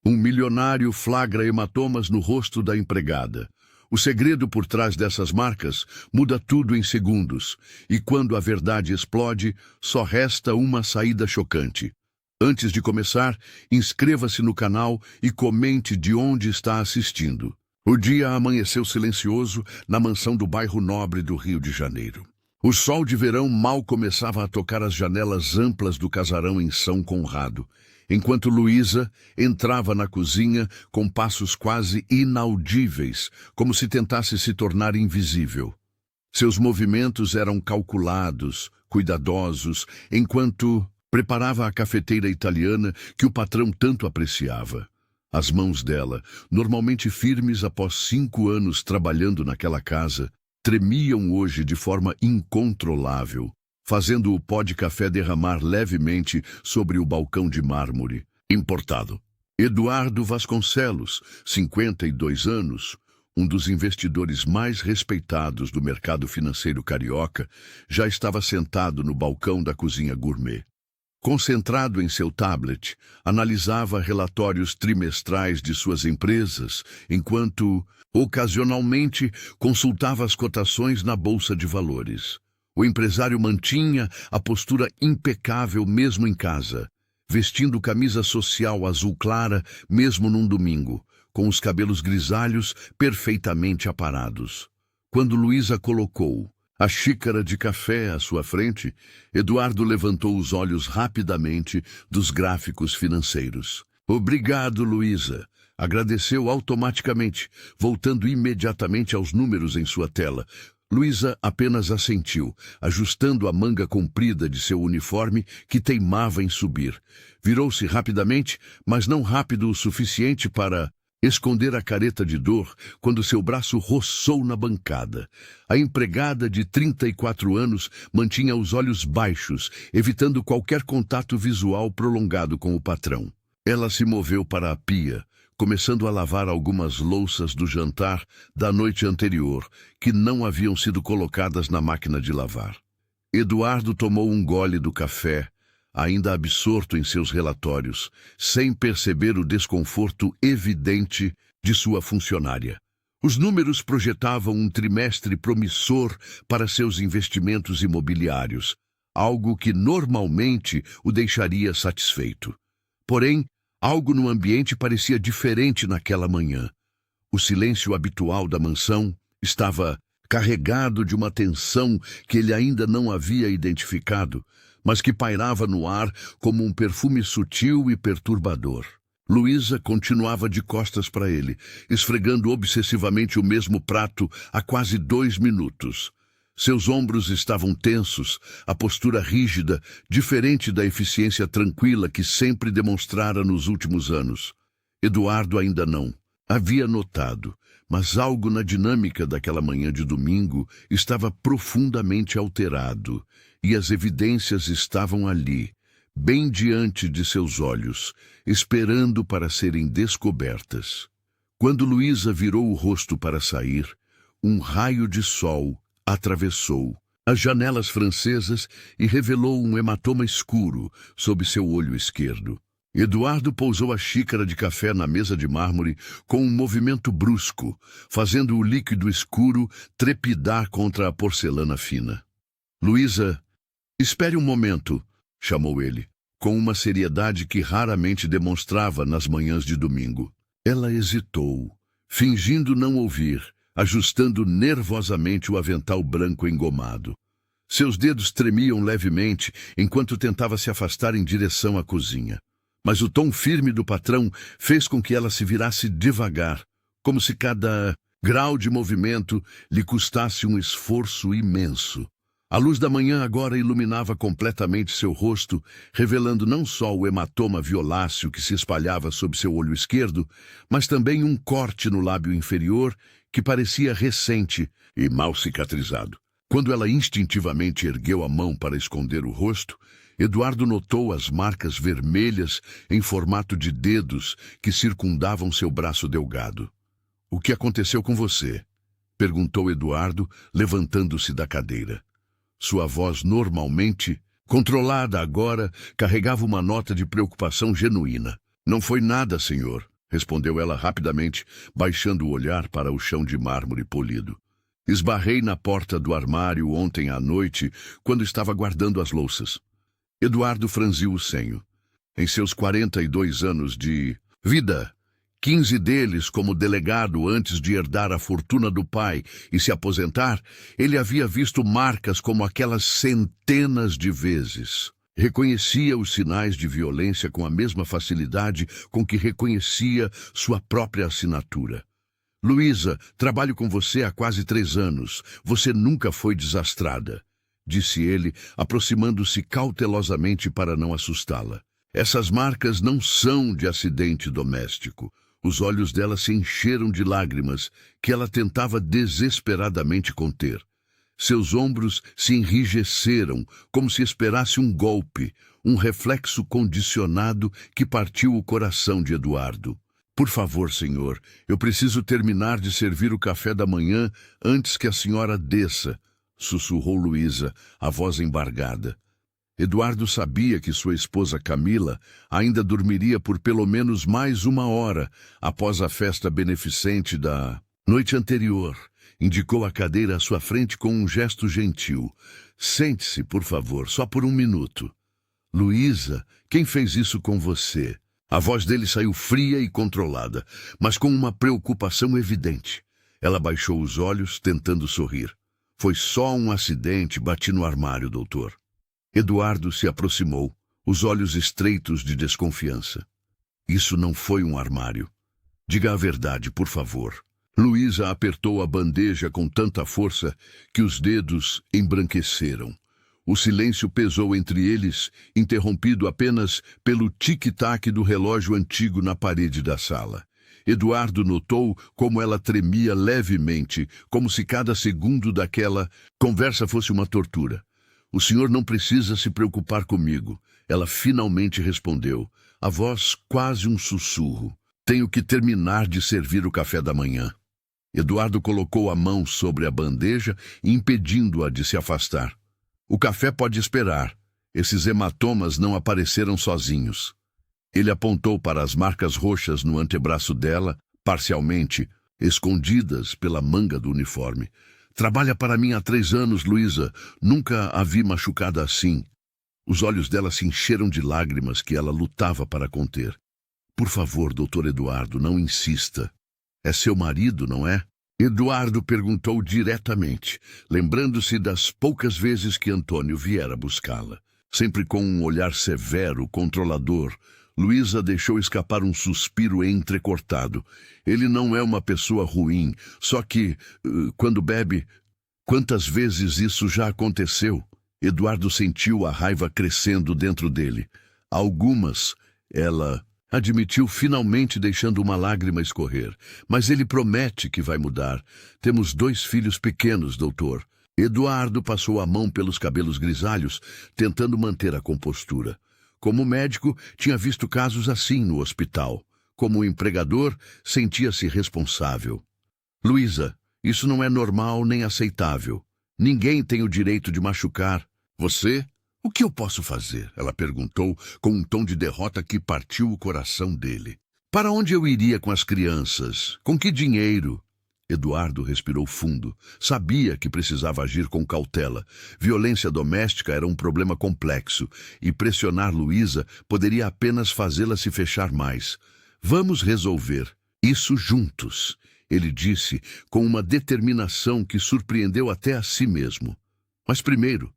Um milionário flagra hematomas no rosto da empregada. O segredo por trás dessas marcas muda tudo em segundos, e quando a verdade explode, só resta uma saída chocante. Antes de começar, inscreva-se no canal e comente de onde está assistindo. O dia amanheceu silencioso na mansão do bairro Nobre do Rio de Janeiro. O sol de verão mal começava a tocar as janelas amplas do casarão em São Conrado, enquanto Luísa entrava na cozinha com passos quase inaudíveis, como se tentasse se tornar invisível. Seus movimentos eram calculados, cuidadosos, enquanto preparava a cafeteira italiana que o patrão tanto apreciava. As mãos dela, normalmente firmes após 5 anos trabalhando naquela casa, tremiam hoje de forma incontrolável, fazendo o pó de café derramar levemente sobre o balcão de mármore importado. Eduardo Vasconcelos, 52 anos, um dos investidores mais respeitados do mercado financeiro carioca, já estava sentado no balcão da cozinha gourmet. Concentrado em seu tablet, analisava relatórios trimestrais de suas empresas, enquanto, ocasionalmente, consultava as cotações na bolsa de valores. O empresário mantinha a postura impecável mesmo em casa, vestindo camisa social azul clara mesmo num domingo, com os cabelos grisalhos perfeitamente aparados. Quando Luísa colocou a xícara de café à sua frente, Eduardo levantou os olhos rapidamente dos gráficos financeiros. "Obrigado, Luísa", agradeceu automaticamente, voltando imediatamente aos números em sua tela. Luísa apenas assentiu, ajustando a manga comprida de seu uniforme que teimava em subir. Virou-se rapidamente, mas não rápido o suficiente para esconder a careta de dor quando seu braço roçou na bancada. A empregada de 34 anos mantinha os olhos baixos, evitando qualquer contato visual prolongado com o patrão. Ela se moveu para a pia, começando a lavar algumas louças do jantar da noite anterior, que não haviam sido colocadas na máquina de lavar. Eduardo tomou um gole do café, ainda absorto em seus relatórios, sem perceber o desconforto evidente de sua funcionária. Os números projetavam um trimestre promissor para seus investimentos imobiliários, algo que normalmente o deixaria satisfeito. Porém, algo no ambiente parecia diferente naquela manhã. O silêncio habitual da mansão estava carregado de uma tensão que ele ainda não havia identificado, mas que pairava no ar como um perfume sutil e perturbador. Luísa continuava de costas para ele, esfregando obsessivamente o mesmo prato há quase 2 minutos. Seus ombros estavam tensos, a postura rígida, diferente da eficiência tranquila que sempre demonstrara nos últimos anos. Eduardo ainda não havia notado, mas algo na dinâmica daquela manhã de domingo estava profundamente alterado, e as evidências estavam ali, bem diante de seus olhos, esperando para serem descobertas. Quando Luísa virou o rosto para sair, um raio de sol atravessou as janelas francesas e revelou um hematoma escuro sob seu olho esquerdo. Eduardo pousou a xícara de café na mesa de mármore com um movimento brusco, fazendo o líquido escuro trepidar contra a porcelana fina. "Luísa, espere um momento", chamou ele, com uma seriedade que raramente demonstrava nas manhãs de domingo. Ela hesitou, fingindo não ouvir, ajustando nervosamente o avental branco engomado. Seus dedos tremiam levemente enquanto tentava se afastar em direção à cozinha. Mas o tom firme do patrão fez com que ela se virasse devagar, como se cada grau de movimento lhe custasse um esforço imenso. A luz da manhã agora iluminava completamente seu rosto, revelando não só o hematoma violáceo que se espalhava sob seu olho esquerdo, mas também um corte no lábio inferior que parecia recente e mal cicatrizado. Quando ela instintivamente ergueu a mão para esconder o rosto, Eduardo notou as marcas vermelhas em formato de dedos que circundavam seu braço delgado. "O que aconteceu com você?", perguntou Eduardo, levantando-se da cadeira. Sua voz, normalmente controlada agora, carregava uma nota de preocupação genuína. "Não foi nada, senhor", respondeu ela rapidamente, baixando o olhar para o chão de mármore polido. Esbarrei na porta do armário ontem à noite, quando estava guardando as louças. Eduardo franziu o senho. Em seus 42 anos de vida, 15 deles como delegado antes de herdar a fortuna do pai e se aposentar, ele havia visto marcas como aquelas centenas de vezes. Reconhecia os sinais de violência com a mesma facilidade com que reconhecia sua própria assinatura. Luísa, trabalho com você há quase 3 anos. Você nunca foi desastrada, disse ele, aproximando-se cautelosamente para não assustá-la. Essas marcas não são de acidente doméstico. Os olhos dela se encheram de lágrimas que ela tentava desesperadamente conter. Seus ombros se enrijeceram, como se esperasse um golpe, um reflexo condicionado que partiu o coração de Eduardo. Por favor, senhor, eu preciso terminar de servir o café da manhã antes que a senhora desça, sussurrou Luísa, a voz embargada. Eduardo sabia que sua esposa Camila ainda dormiria por pelo menos mais 1 hora após a festa beneficente da noite anterior. Indicou a cadeira à sua frente com um gesto gentil. Sente-se, por favor, só por 1 minuto. Luísa, quem fez isso com você? A voz dele saiu fria e controlada, mas com uma preocupação evidente. Ela baixou os olhos, tentando sorrir. Foi só um acidente, bati no armário, doutor. Eduardo se aproximou, os olhos estreitos de desconfiança. Isso não foi um armário. Diga a verdade, por favor. Luísa apertou a bandeja com tanta força que os dedos embranqueceram. O silêncio pesou entre eles, interrompido apenas pelo tic-tac do relógio antigo na parede da sala. Eduardo notou como ela tremia levemente, como se cada segundo daquela conversa fosse uma tortura. O senhor não precisa se preocupar comigo, ela finalmente respondeu, a voz quase um sussurro. Tenho que terminar de servir o café da manhã. Eduardo colocou a mão sobre a bandeja, impedindo-a de se afastar. O café pode esperar. Esses hematomas não apareceram sozinhos. Ele apontou para as marcas roxas no antebraço dela, parcialmente escondidas pela manga do uniforme. Trabalha para mim há 3 anos, Luísa. Nunca a vi machucada assim. Os olhos dela se encheram de lágrimas que ela lutava para conter. Por favor, doutor Eduardo, não insista. É seu marido, não é? Eduardo perguntou diretamente, lembrando-se das poucas vezes que Antônio viera buscá-la. Sempre com um olhar severo, controlador, Luísa deixou escapar um suspiro entrecortado. Ele não é uma pessoa ruim, só que, quando bebe... Quantas vezes isso já aconteceu? Eduardo sentiu a raiva crescendo dentro dele. Algumas, ela admitiu finalmente, deixando uma lágrima escorrer. Mas ele promete que vai mudar. Temos 2 filhos pequenos, doutor. Eduardo passou a mão pelos cabelos grisalhos, tentando manter a compostura. Como médico, tinha visto casos assim no hospital. Como empregador, sentia-se responsável. Luísa, isso não é normal nem aceitável. Ninguém tem o direito de machucar. Você? O que eu posso fazer? Ela perguntou com um tom de derrota que partiu o coração dele. Para onde eu iria com as crianças? Com que dinheiro? Eduardo respirou fundo. Sabia que precisava agir com cautela. Violência doméstica era um problema complexo, e pressionar Luísa poderia apenas fazê-la se fechar mais. Vamos resolver isso juntos, ele disse com uma determinação que surpreendeu até a si mesmo. Mas primeiro,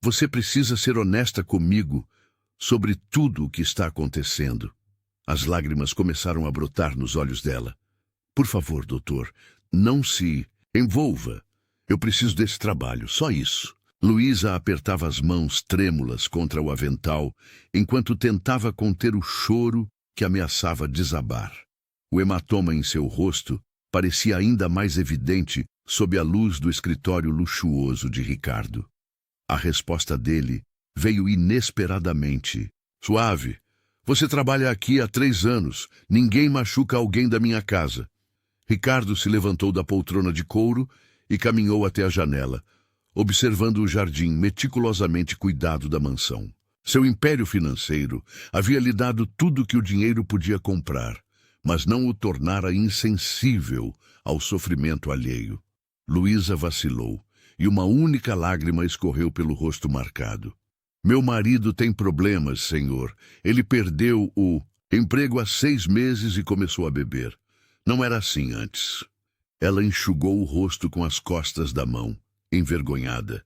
você precisa ser honesta comigo sobre tudo o que está acontecendo. As lágrimas começaram a brotar nos olhos dela. Por favor, doutor, não se envolva. Eu preciso desse trabalho, só isso. Luísa apertava as mãos trêmulas contra o avental, enquanto tentava conter o choro que ameaçava desabar. O hematoma em seu rosto parecia ainda mais evidente sob a luz do escritório luxuoso de Ricardo. A resposta dele veio inesperadamente. Suave. Você trabalha aqui há 3 anos. Ninguém machuca alguém da minha casa. Ricardo se levantou da poltrona de couro e caminhou até a janela, observando o jardim meticulosamente cuidado da mansão. Seu império financeiro havia lhe dado tudo que o dinheiro podia comprar, mas não o tornara insensível ao sofrimento alheio. Luísa vacilou, e uma única lágrima escorreu pelo rosto marcado. Meu marido tem problemas, senhor. Ele perdeu o emprego há 6 meses e começou a beber. Não era assim antes. Ela enxugou o rosto com as costas da mão, envergonhada.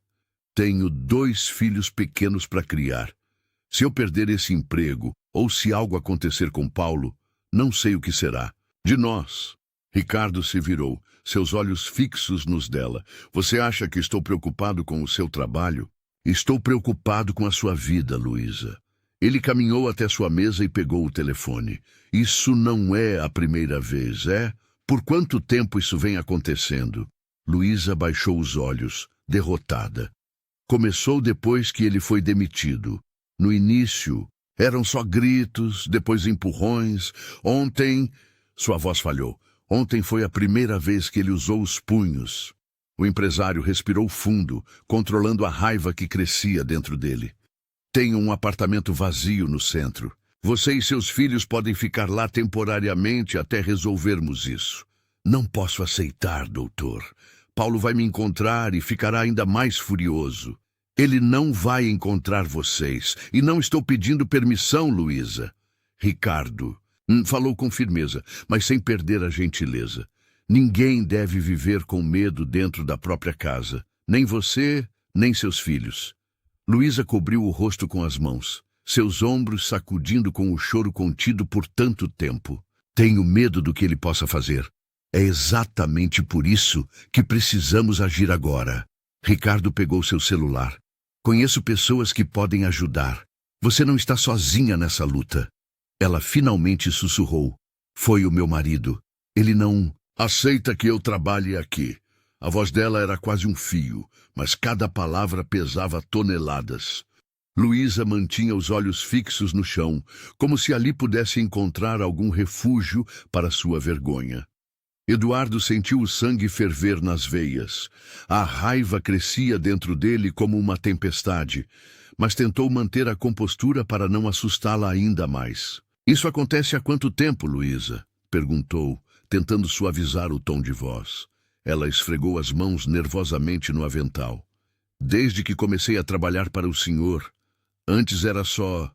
Tenho 2 filhos pequenos para criar. Se eu perder esse emprego, ou se algo acontecer com Paulo, não sei o que será. De nós. Ricardo se virou, seus olhos fixos nos dela. Você acha que estou preocupado com o seu trabalho? Estou preocupado com a sua vida, Luísa. Ele caminhou até sua mesa e pegou o telefone. Isso não é a primeira vez, é? Por quanto tempo isso vem acontecendo? Luísa baixou os olhos, derrotada. Começou depois que ele foi demitido. No início, eram só gritos, depois empurrões. Ontem, sua voz falhou. Ontem foi a primeira vez que ele usou os punhos. O empresário respirou fundo, controlando a raiva que crescia dentro dele. Tenho um apartamento vazio no centro. Você e seus filhos podem ficar lá temporariamente até resolvermos isso. Não posso aceitar, doutor. Paulo vai me encontrar e ficará ainda mais furioso. Ele não vai encontrar vocês. E não estou pedindo permissão, Luísa. Ricardo falou com firmeza, mas sem perder a gentileza. Ninguém deve viver com medo dentro da própria casa. Nem você, nem seus filhos. Luísa cobriu o rosto com as mãos, seus ombros sacudindo com o choro contido por tanto tempo. Tenho medo do que ele possa fazer. É exatamente por isso que precisamos agir agora. Ricardo pegou seu celular. Conheço pessoas que podem ajudar. Você não está sozinha nessa luta. Ela finalmente sussurrou. Foi o meu marido. Ele não aceita que eu trabalhe aqui. A voz dela era quase um fio, mas cada palavra pesava toneladas. Luísa mantinha os olhos fixos no chão, como se ali pudesse encontrar algum refúgio para sua vergonha. Eduardo sentiu o sangue ferver nas veias. A raiva crescia dentro dele como uma tempestade, mas tentou manter a compostura para não assustá-la ainda mais. Isso acontece há quanto tempo, Luísa? Perguntou, tentando suavizar o tom de voz. Ela esfregou as mãos nervosamente no avental. Desde que comecei a trabalhar para o senhor. Antes era só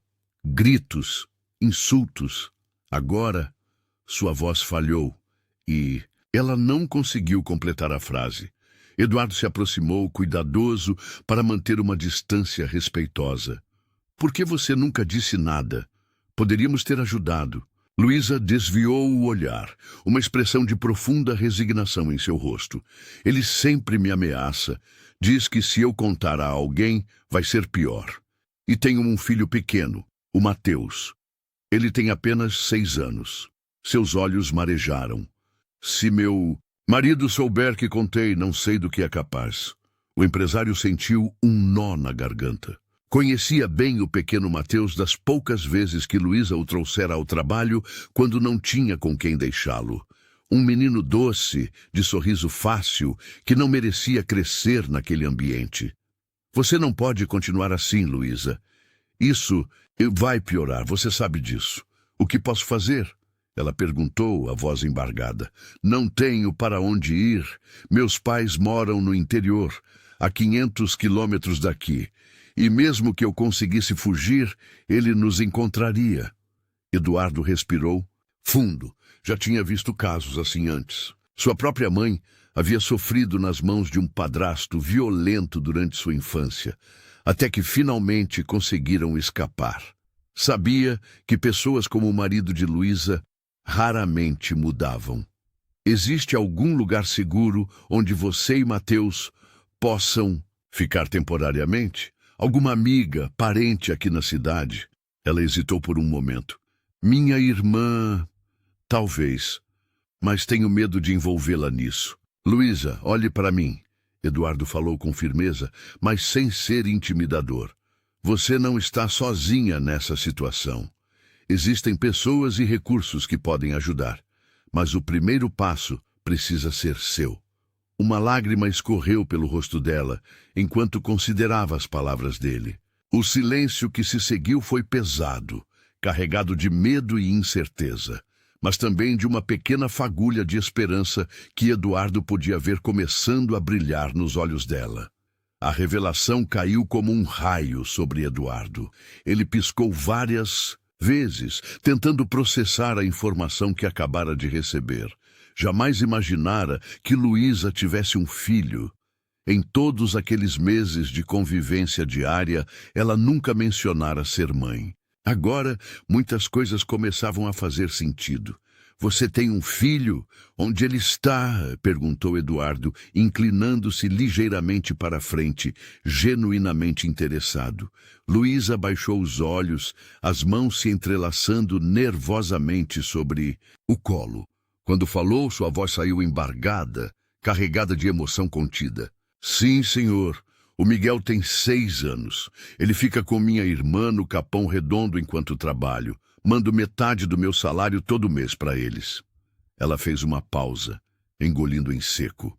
gritos, insultos. Agora, sua voz falhou e ela não conseguiu completar a frase. Eduardo se aproximou, cuidadoso, para manter uma distância respeitosa. Por que você nunca disse nada? Poderíamos ter ajudado. Luísa desviou o olhar, uma expressão de profunda resignação em seu rosto. Ele sempre me ameaça. Diz que se eu contar a alguém, vai ser pior. E tenho um filho pequeno, o Mateus. Ele tem apenas 6 anos. Seus olhos marejaram. Se meu marido souber que contei, não sei do que é capaz. O empresário sentiu um nó na garganta. Conhecia bem o pequeno Mateus das poucas vezes que Luísa o trouxera ao trabalho quando não tinha com quem deixá-lo. Um menino doce, de sorriso fácil, que não merecia crescer naquele ambiente. Você não pode continuar assim, Luísa. Isso vai piorar, você sabe disso. O que posso fazer? Ela perguntou, a voz embargada. Não tenho para onde ir. Meus pais moram no interior, a 500 quilômetros daqui. E mesmo que eu conseguisse fugir, ele nos encontraria. Eduardo respirou fundo. Já tinha visto casos assim antes. Sua própria mãe havia sofrido nas mãos de um padrasto violento durante sua infância, até que finalmente conseguiram escapar. Sabia que pessoas como o marido de Luísa raramente mudavam. Existe algum lugar seguro onde você e Mateus possam ficar temporariamente? Alguma amiga, parente aqui na cidade? Ela hesitou por um momento. Minha irmã, talvez, mas tenho medo de envolvê-la nisso. Luísa, olhe para mim. Eduardo falou com firmeza, mas sem ser intimidador. Você não está sozinha nessa situação. Existem pessoas e recursos que podem ajudar, mas o primeiro passo precisa ser seu. Uma lágrima escorreu pelo rosto dela, enquanto considerava as palavras dele. O silêncio que se seguiu foi pesado, carregado de medo e incerteza. mas também de uma pequena fagulha de esperança que Eduardo podia ver começando a brilhar nos olhos dela. A revelação caiu como um raio sobre Eduardo. Ele piscou várias vezes, tentando processar a informação que acabara de receber. Jamais imaginara que Luísa tivesse um filho. Em todos aqueles meses de convivência diária, ela nunca mencionara ser mãe. Agora, muitas coisas começavam a fazer sentido. Você tem um filho? Onde ele está? Perguntou Eduardo, inclinando-se ligeiramente para a frente, genuinamente interessado. Luísa baixou os olhos, as mãos se entrelaçando nervosamente sobre o colo. Quando falou, sua voz saiu embargada, carregada de emoção contida. Sim, senhor. O Miguel tem 6 anos. Ele fica com minha irmã no Capão Redondo enquanto trabalho. Mando metade do meu salário todo mês para eles. Ela fez uma pausa, engolindo em seco.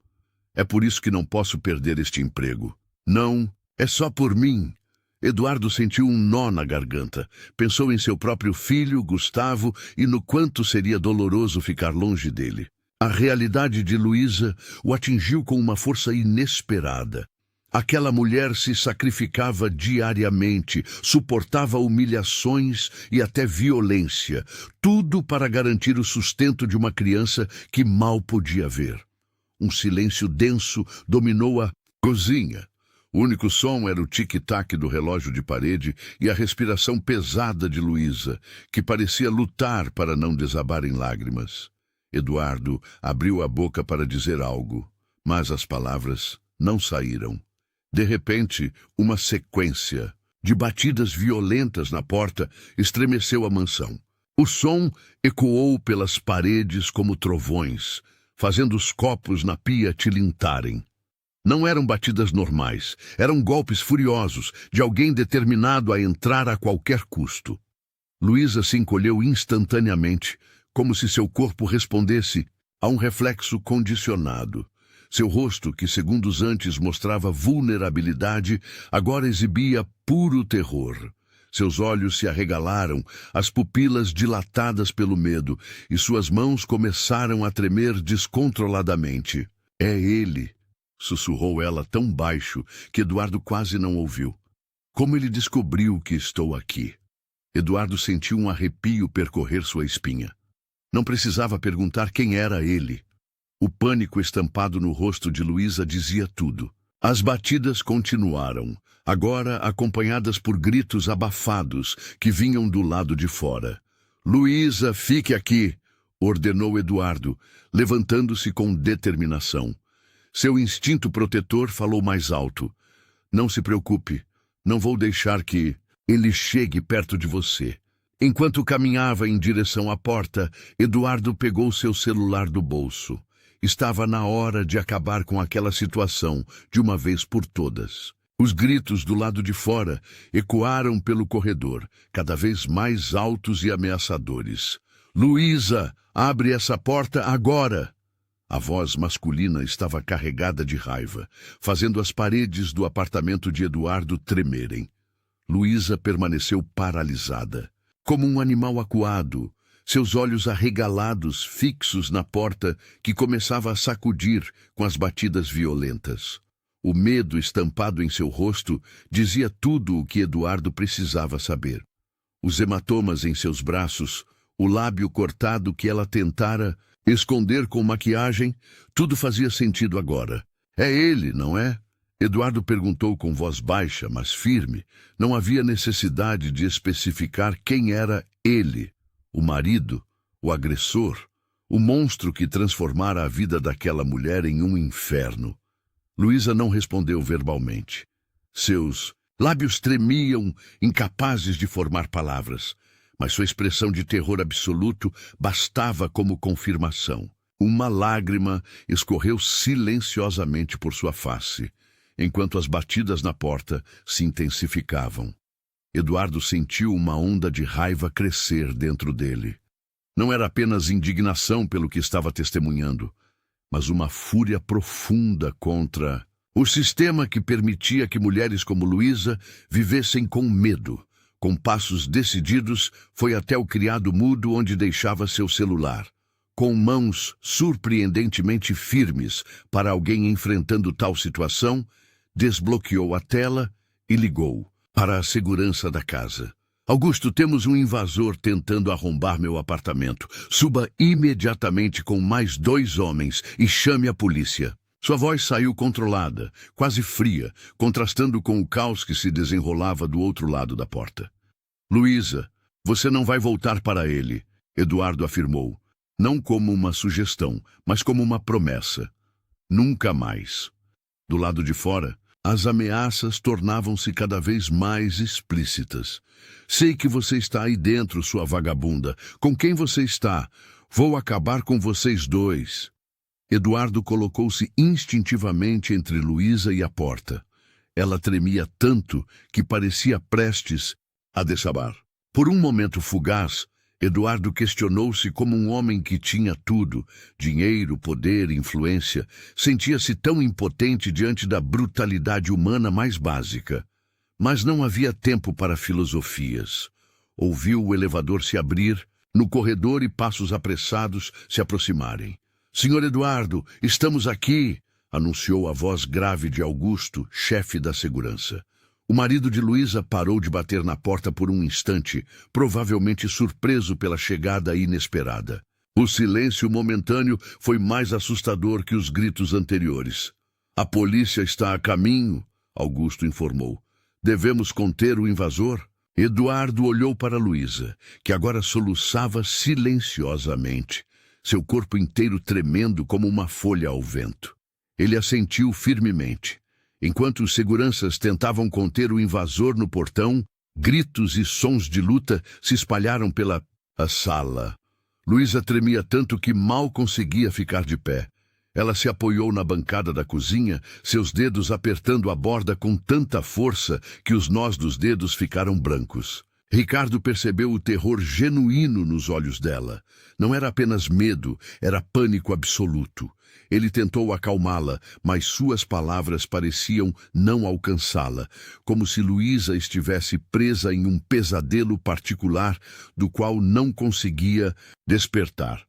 É por isso que não posso perder este emprego. Não, é só por mim. Eduardo sentiu um nó na garganta. Pensou em seu próprio filho, Gustavo, e no quanto seria doloroso ficar longe dele. A realidade de Luísa o atingiu com uma força inesperada. Aquela mulher se sacrificava diariamente, suportava humilhações e até violência, tudo para garantir o sustento de uma criança que mal podia ver. Um silêncio denso dominou a cozinha. O único som era o tic-tac do relógio de parede e a respiração pesada de Luísa, que parecia lutar para não desabar em lágrimas. Eduardo abriu a boca para dizer algo, mas as palavras não saíram. De repente, uma sequência de batidas violentas na porta estremeceu a mansão. O som ecoou pelas paredes como trovões, fazendo os copos na pia tilintarem. Não eram batidas normais, eram golpes furiosos de alguém determinado a entrar a qualquer custo. Luísa se encolheu instantaneamente, como se seu corpo respondesse a um reflexo condicionado. Seu rosto, que segundos antes mostrava vulnerabilidade, agora exibia puro terror. Seus olhos se arregalaram, as pupilas dilatadas pelo medo, e suas mãos começaram a tremer descontroladamente. É ele, sussurrou ela tão baixo que Eduardo quase não ouviu. Como ele descobriu que estou aqui? Eduardo sentiu um arrepio percorrer sua espinha. Não precisava perguntar quem era ele. O pânico estampado no rosto de Luísa dizia tudo. As batidas continuaram, agora acompanhadas por gritos abafados que vinham do lado de fora. Luísa, fique aqui, ordenou Eduardo, levantando-se com determinação. Seu instinto protetor falou mais alto. Não se preocupe, não vou deixar que ele chegue perto de você. Enquanto caminhava em direção à porta, Eduardo pegou seu celular do bolso. Estava na hora de acabar com aquela situação, de uma vez por todas. Os gritos do lado de fora ecoaram pelo corredor, cada vez mais altos e ameaçadores. Luísa, abre essa porta agora! A voz masculina estava carregada de raiva, fazendo as paredes do apartamento de Eduardo tremerem. Luísa permaneceu paralisada, como um animal acuado, seus olhos arregalados, fixos na porta que começava a sacudir com as batidas violentas. O medo estampado em seu rosto dizia tudo o que Eduardo precisava saber. Os hematomas em seus braços, o lábio cortado que ela tentara esconder com maquiagem, tudo fazia sentido agora. É ele, não é? Eduardo perguntou com voz baixa, mas firme. Não havia necessidade de especificar quem era ele. O marido, o agressor, o monstro que transformara a vida daquela mulher em um inferno. Luísa não respondeu verbalmente. Seus lábios tremiam, incapazes de formar palavras, mas sua expressão de terror absoluto bastava como confirmação. Uma lágrima escorreu silenciosamente por sua face, enquanto as batidas na porta se intensificavam. Eduardo sentiu uma onda de raiva crescer dentro dele. Não era apenas indignação pelo que estava testemunhando, mas uma fúria profunda contra o sistema que permitia que mulheres como Luísa vivessem com medo, Com passos decididos, foi até o criado mudo onde deixava seu celular. Com mãos surpreendentemente firmes para alguém enfrentando tal situação, desbloqueou a tela e ligou para a segurança da casa. Augusto, temos um invasor tentando arrombar meu apartamento. Suba imediatamente com mais 2 homens e chame a polícia. Sua voz saiu controlada, quase fria, contrastando com o caos que se desenrolava do outro lado da porta. Luísa, você não vai voltar para ele, Eduardo afirmou. Não como uma sugestão, mas como uma promessa. Nunca mais. Do lado de fora, as ameaças tornavam-se cada vez mais explícitas. Sei que você está aí dentro, sua vagabunda. Com quem você está? Vou acabar com vocês 2. Eduardo colocou-se instintivamente entre Luísa e a porta. Ela tremia tanto que parecia prestes a desabar. Por um momento fugaz, Eduardo questionou-se como um homem que tinha tudo, dinheiro, poder, influência, sentia-se tão impotente diante da brutalidade humana mais básica. Mas não havia tempo para filosofias. Ouviu o elevador se abrir, no corredor e passos apressados se aproximarem. Senhor Eduardo, estamos aqui, anunciou a voz grave de Augusto, chefe da segurança. O marido de Luísa parou de bater na porta por um instante, provavelmente surpreso pela chegada inesperada. O silêncio momentâneo foi mais assustador que os gritos anteriores. A polícia está a caminho, Augusto informou. Devemos conter o invasor? Eduardo olhou para Luísa, que agora soluçava silenciosamente, seu corpo inteiro tremendo como uma folha ao vento. Ele assentiu firmemente. Enquanto os seguranças tentavam conter o invasor no portão, gritos e sons de luta se espalharam pela sala. Luísa tremia tanto que mal conseguia ficar de pé. Ela se apoiou na bancada da cozinha, seus dedos apertando a borda com tanta força que os nós dos dedos ficaram brancos. Ricardo percebeu o terror genuíno nos olhos dela. Não era apenas medo, era pânico absoluto. Ele tentou acalmá-la, mas suas palavras pareciam não alcançá-la, como se Luísa estivesse presa em um pesadelo particular do qual não conseguia despertar.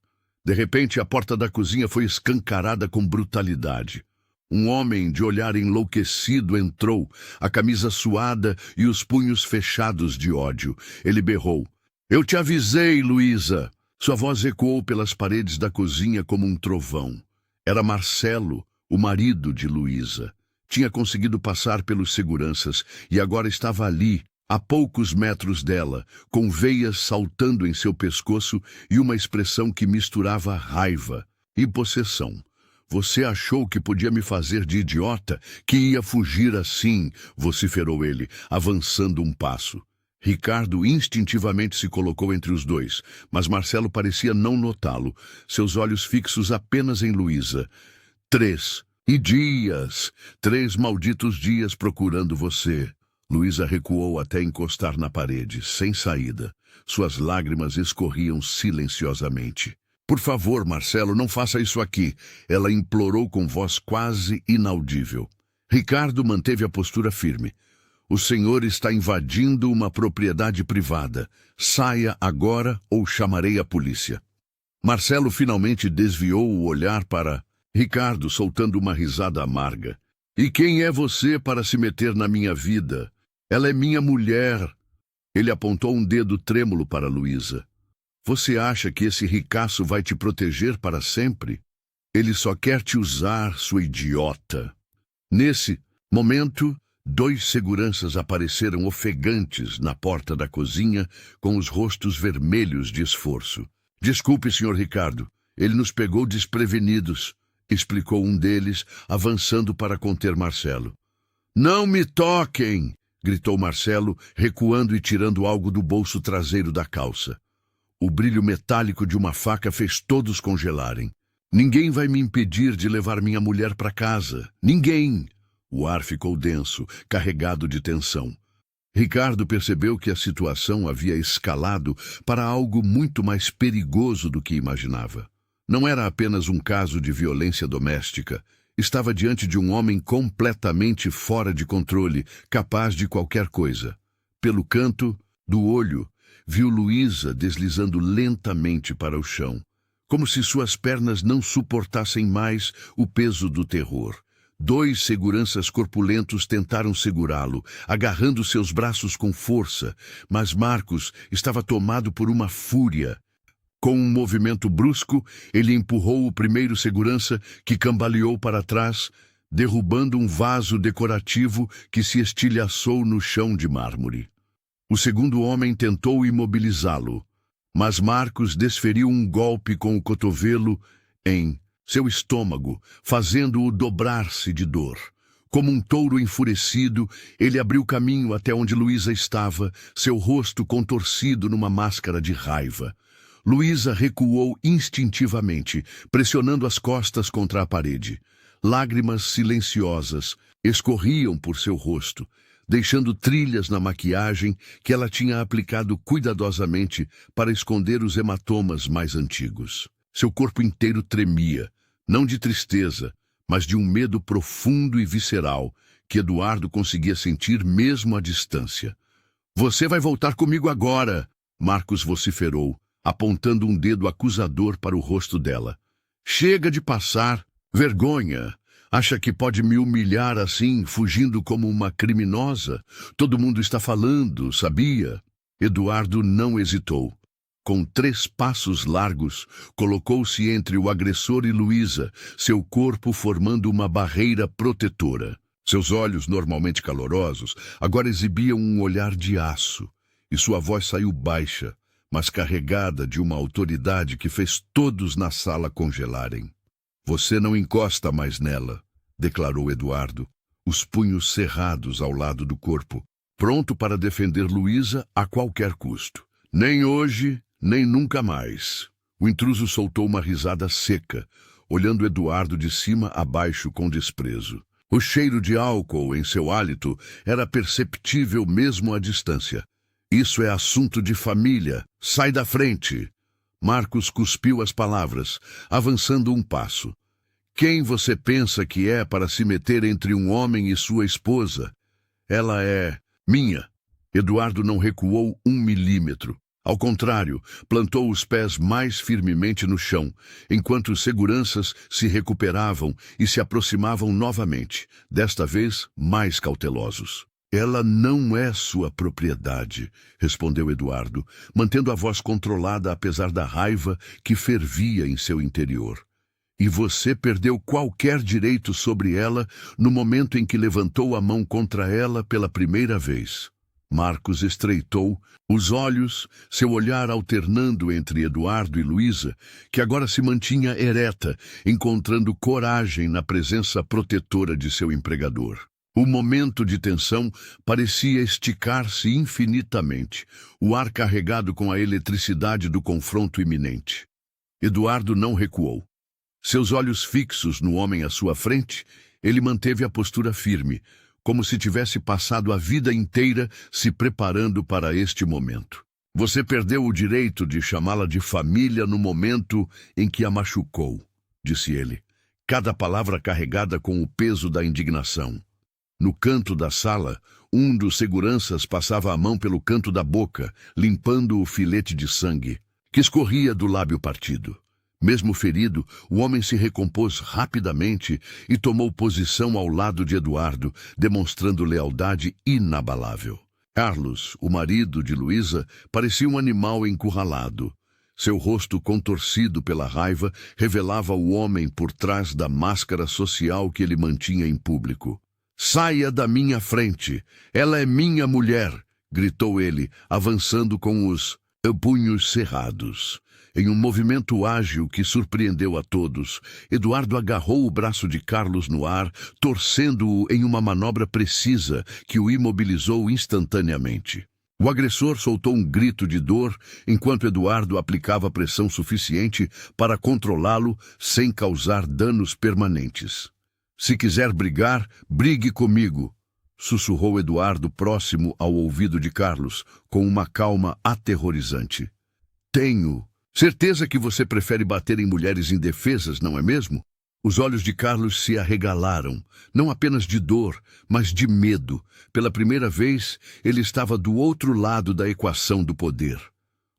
De repente, a porta da cozinha foi escancarada com brutalidade. Um homem de olhar enlouquecido entrou, a camisa suada e os punhos fechados de ódio. Ele berrou. Eu te avisei, Luísa! Sua voz ecoou pelas paredes da cozinha como um trovão. Era Marcelo, o marido de Luísa. Tinha conseguido passar pelos seguranças e agora estava ali, a poucos metros dela, com veias saltando em seu pescoço e uma expressão que misturava raiva e possessão. Você achou que podia me fazer de idiota, que ia fugir assim, vociferou ele, avançando um passo. Ricardo instintivamente se colocou entre os dois, mas Marcelo parecia não notá-lo, seus olhos fixos apenas em Luísa. 3 dias, 3 malditos dias procurando você. Luísa recuou até encostar na parede, sem saída. Suas lágrimas escorriam silenciosamente. Por favor, Marcelo, não faça isso aqui, ela implorou com voz quase inaudível. Ricardo manteve a postura firme. O senhor está invadindo uma propriedade privada. Saia agora ou chamarei a polícia. Marcelo finalmente desviou o olhar para Ricardo, soltando uma risada amarga. E quem é você para se meter na minha vida? Ela é minha mulher. Ele apontou um dedo trêmulo para Luísa. Você acha que esse ricaço vai te proteger para sempre? Ele só quer te usar, sua idiota. Nesse momento, 2 seguranças apareceram ofegantes na porta da cozinha, com os rostos vermelhos de esforço. Desculpe, Sr. Ricardo, ele nos pegou desprevenidos, explicou um deles, avançando para conter Marcelo. Não me toquem! Gritou Marcelo, recuando e tirando algo do bolso traseiro da calça. O brilho metálico de uma faca fez todos congelarem. Ninguém vai me impedir de levar minha mulher para casa. Ninguém! O ar ficou denso, carregado de tensão. Ricardo percebeu que a situação havia escalado para algo muito mais perigoso do que imaginava. Não era apenas um caso de violência doméstica. Estava diante de um homem completamente fora de controle, capaz de qualquer coisa. Pelo canto, Do olho, viu Luísa deslizando lentamente para o chão, como se suas pernas não suportassem mais o peso do terror. 2 seguranças corpulentos tentaram segurá-lo, agarrando seus braços com força, mas Marcos estava tomado por uma fúria. Com um movimento brusco, ele empurrou o primeiro segurança, que cambaleou para trás, derrubando um vaso decorativo que se estilhaçou no chão de mármore. O segundo homem tentou imobilizá-lo, mas Marcos desferiu um golpe com o cotovelo em seu estômago, fazendo-o dobrar-se de dor. Como um touro enfurecido, ele abriu caminho até onde Luísa estava, seu rosto contorcido numa máscara de raiva. Luísa recuou instintivamente, pressionando as costas contra a parede. Lágrimas silenciosas escorriam por seu rosto, deixando trilhas na maquiagem que ela tinha aplicado cuidadosamente para esconder os hematomas mais antigos. Seu corpo inteiro tremia, não de tristeza, mas de um medo profundo e visceral que Eduardo conseguia sentir mesmo à distância. "Você vai voltar comigo agora!" Marcos vociferou, apontando um dedo acusador para o rosto dela. "Chega de passar vergonha! Acha que pode me humilhar assim, fugindo como uma criminosa? Todo mundo está falando, sabia?" Eduardo não hesitou. Com 3 passos largos, colocou-se entre o agressor e Luísa, seu corpo formando uma barreira protetora. Seus olhos, normalmente calorosos, agora exibiam um olhar de aço, e sua voz saiu baixa, mas carregada de uma autoridade que fez todos na sala congelarem. "Você não encosta mais nela", declarou Eduardo, os punhos cerrados ao lado do corpo, pronto para defender Luísa a qualquer custo. "Nem hoje, nem nunca mais." O intruso soltou uma risada seca, olhando Eduardo de cima a baixo com desprezo. O cheiro de álcool em seu hálito era perceptível mesmo à distância. "Isso é assunto de família. Sai da frente." Marcos cuspiu as palavras, avançando um passo. "Quem você pensa que é para se meter entre um homem e sua esposa? Ela é minha." Eduardo não recuou 1 milímetro. Ao contrário, plantou os pés mais firmemente no chão, enquanto os seguranças se recuperavam e se aproximavam novamente, desta vez mais cautelosos. "Ela não é sua propriedade", respondeu Eduardo, mantendo a voz controlada apesar da raiva que fervia em seu interior. "E você perdeu qualquer direito sobre ela no momento em que levantou a mão contra ela pela primeira vez." Marcos estreitou os olhos, seu olhar alternando entre Eduardo e Luísa, que agora se mantinha ereta, encontrando coragem na presença protetora de seu empregador. O momento de tensão parecia esticar-se infinitamente, o ar carregado com a eletricidade do confronto iminente. Eduardo não recuou. Seus olhos fixos no homem à sua frente, ele manteve a postura firme, como se tivesse passado a vida inteira se preparando para este momento. "Você perdeu o direito de chamá-la de família no momento em que a machucou", disse ele, cada palavra carregada com o peso da indignação. No canto da sala, um dos seguranças passava a mão pelo canto da boca, limpando o filete de sangue, que escorria do lábio partido. Mesmo ferido, o homem se recompôs rapidamente e tomou posição ao lado de Eduardo, demonstrando lealdade inabalável. Carlos, o marido de Luísa, parecia um animal encurralado. Seu rosto contorcido pela raiva revelava o homem por trás da máscara social que ele mantinha em público. "Saia da minha frente! Ela é minha mulher!" gritou ele, avançando com os punhos cerrados. Em um movimento ágil que surpreendeu a todos, Eduardo agarrou o braço de Carlos no ar, torcendo-o em uma manobra precisa que o imobilizou instantaneamente. O agressor soltou um grito de dor, enquanto Eduardo aplicava pressão suficiente para controlá-lo sem causar danos permanentes. "Se quiser brigar, brigue comigo", sussurrou Eduardo próximo ao ouvido de Carlos, com uma calma aterrorizante. "Tenho certeza que você prefere bater em mulheres indefesas, não é mesmo?" Os olhos de Carlos se arregalaram, não apenas de dor, mas de medo. Pela primeira vez, ele estava do outro lado da equação do poder.